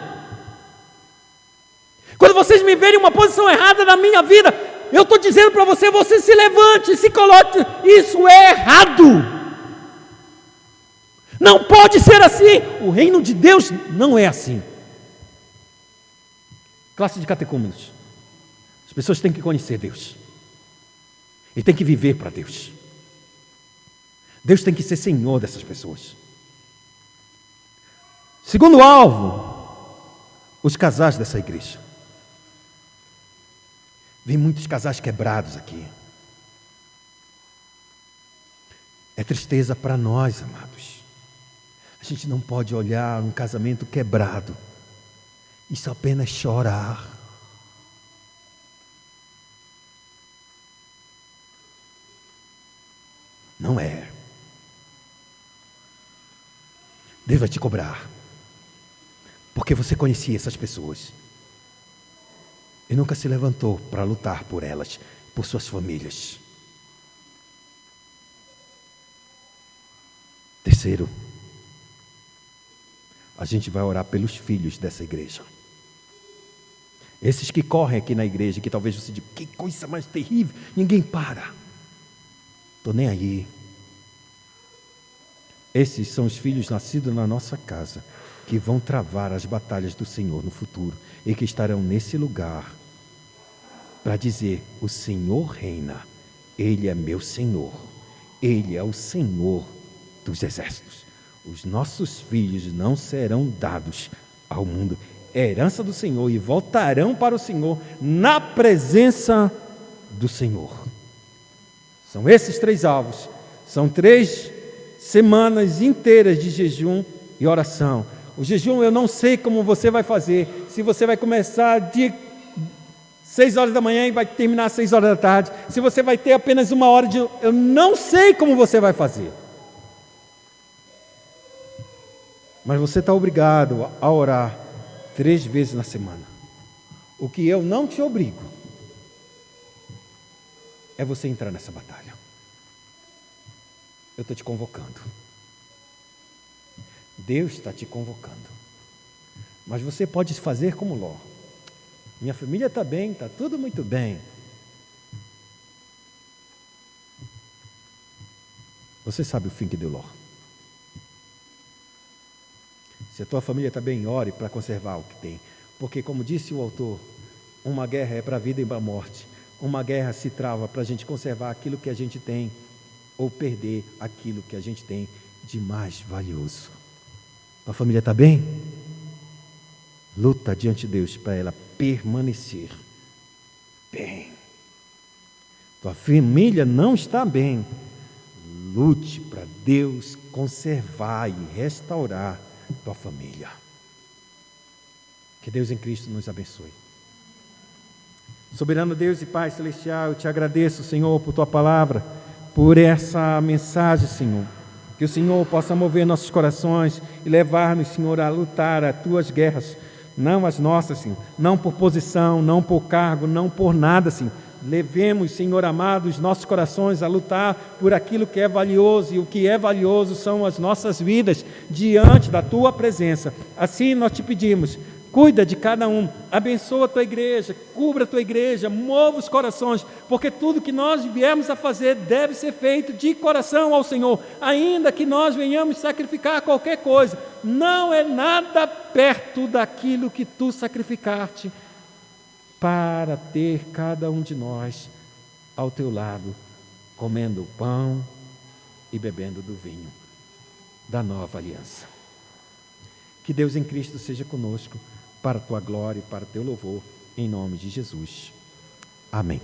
Quando vocês me verem uma posição errada na minha vida, eu estou dizendo para você: você se levante, se coloque, isso é errado, não pode ser assim, o reino de Deus não é assim. Classe de catecúmenos, as pessoas têm que conhecer Deus e têm que viver para Deus. Deus tem que ser Senhor dessas pessoas. Segundo alvo, os casais dessa igreja. Vi muitos casais quebrados aqui. É tristeza para nós, amados. A gente não pode olhar um casamento quebrado e só apenas chorar. Não é. Deus vai te cobrar, porque você conhecia essas pessoas e nunca se levantou para lutar por elas, por suas famílias. Terceiro, a gente vai orar pelos filhos dessa igreja. Esses que correm aqui na igreja, que talvez você diga: que coisa mais terrível, ninguém para. Estou nem aí. Esses são os filhos nascidos na nossa casa, que vão travar as batalhas do Senhor no futuro, e que estarão nesse lugar para dizer: o Senhor reina, Ele é meu Senhor, Ele é o Senhor dos exércitos. Os nossos filhos não serão dados ao mundo, é herança do Senhor, e voltarão para o Senhor na presença do Senhor. São esses 3 alvos, são 3 semanas inteiras de jejum e oração. O jejum eu não sei como você vai fazer, se você vai começar de 6 horas da manhã e vai terminar às 6 horas da tarde, se você vai ter apenas 1 hora de... eu não sei como você vai fazer. Mas você está obrigado a orar 3 vezes na semana. O que eu não te obrigo é você entrar nessa batalha. Eu estou te convocando. Deus está te convocando. Mas você pode fazer como Ló. Minha família está bem, está tudo muito bem. Você sabe o fim que deu Ló. Se a tua família está bem, ore para conservar o que tem. Porque, como disse o autor, uma guerra é para a vida e para a morte. Uma guerra se trava para a gente conservar aquilo que a gente tem ou perder aquilo que a gente tem de mais valioso. A família está bem? Luta diante de Deus para ela permanecer bem. Tua família não está bem. Lute para Deus conservar e restaurar tua família. Que Deus em Cristo nos abençoe. Soberano Deus e Pai Celestial, eu te agradeço, Senhor, por Tua palavra, por essa mensagem, Senhor. Que o Senhor possa mover nossos corações e levar-nos, Senhor, a lutar as Tuas guerras, não as nossas, Senhor. Não por posição, não por cargo, não por nada, Senhor. Levemos, Senhor amado, os nossos corações a lutar por aquilo que é valioso, e o que é valioso são as nossas vidas diante da Tua presença. Assim nós te pedimos, Cuida de cada um, abençoa a tua igreja, cubra a tua igreja, mova os corações, porque tudo que nós viemos a fazer deve ser feito de coração ao Senhor, ainda que nós venhamos sacrificar qualquer coisa, não é nada perto daquilo que tu sacrificaste, para ter cada um de nós ao teu lado, comendo o pão e bebendo do vinho da nova aliança. Que Deus em Cristo seja conosco, para a tua glória e para o teu louvor, em nome de Jesus. Amém.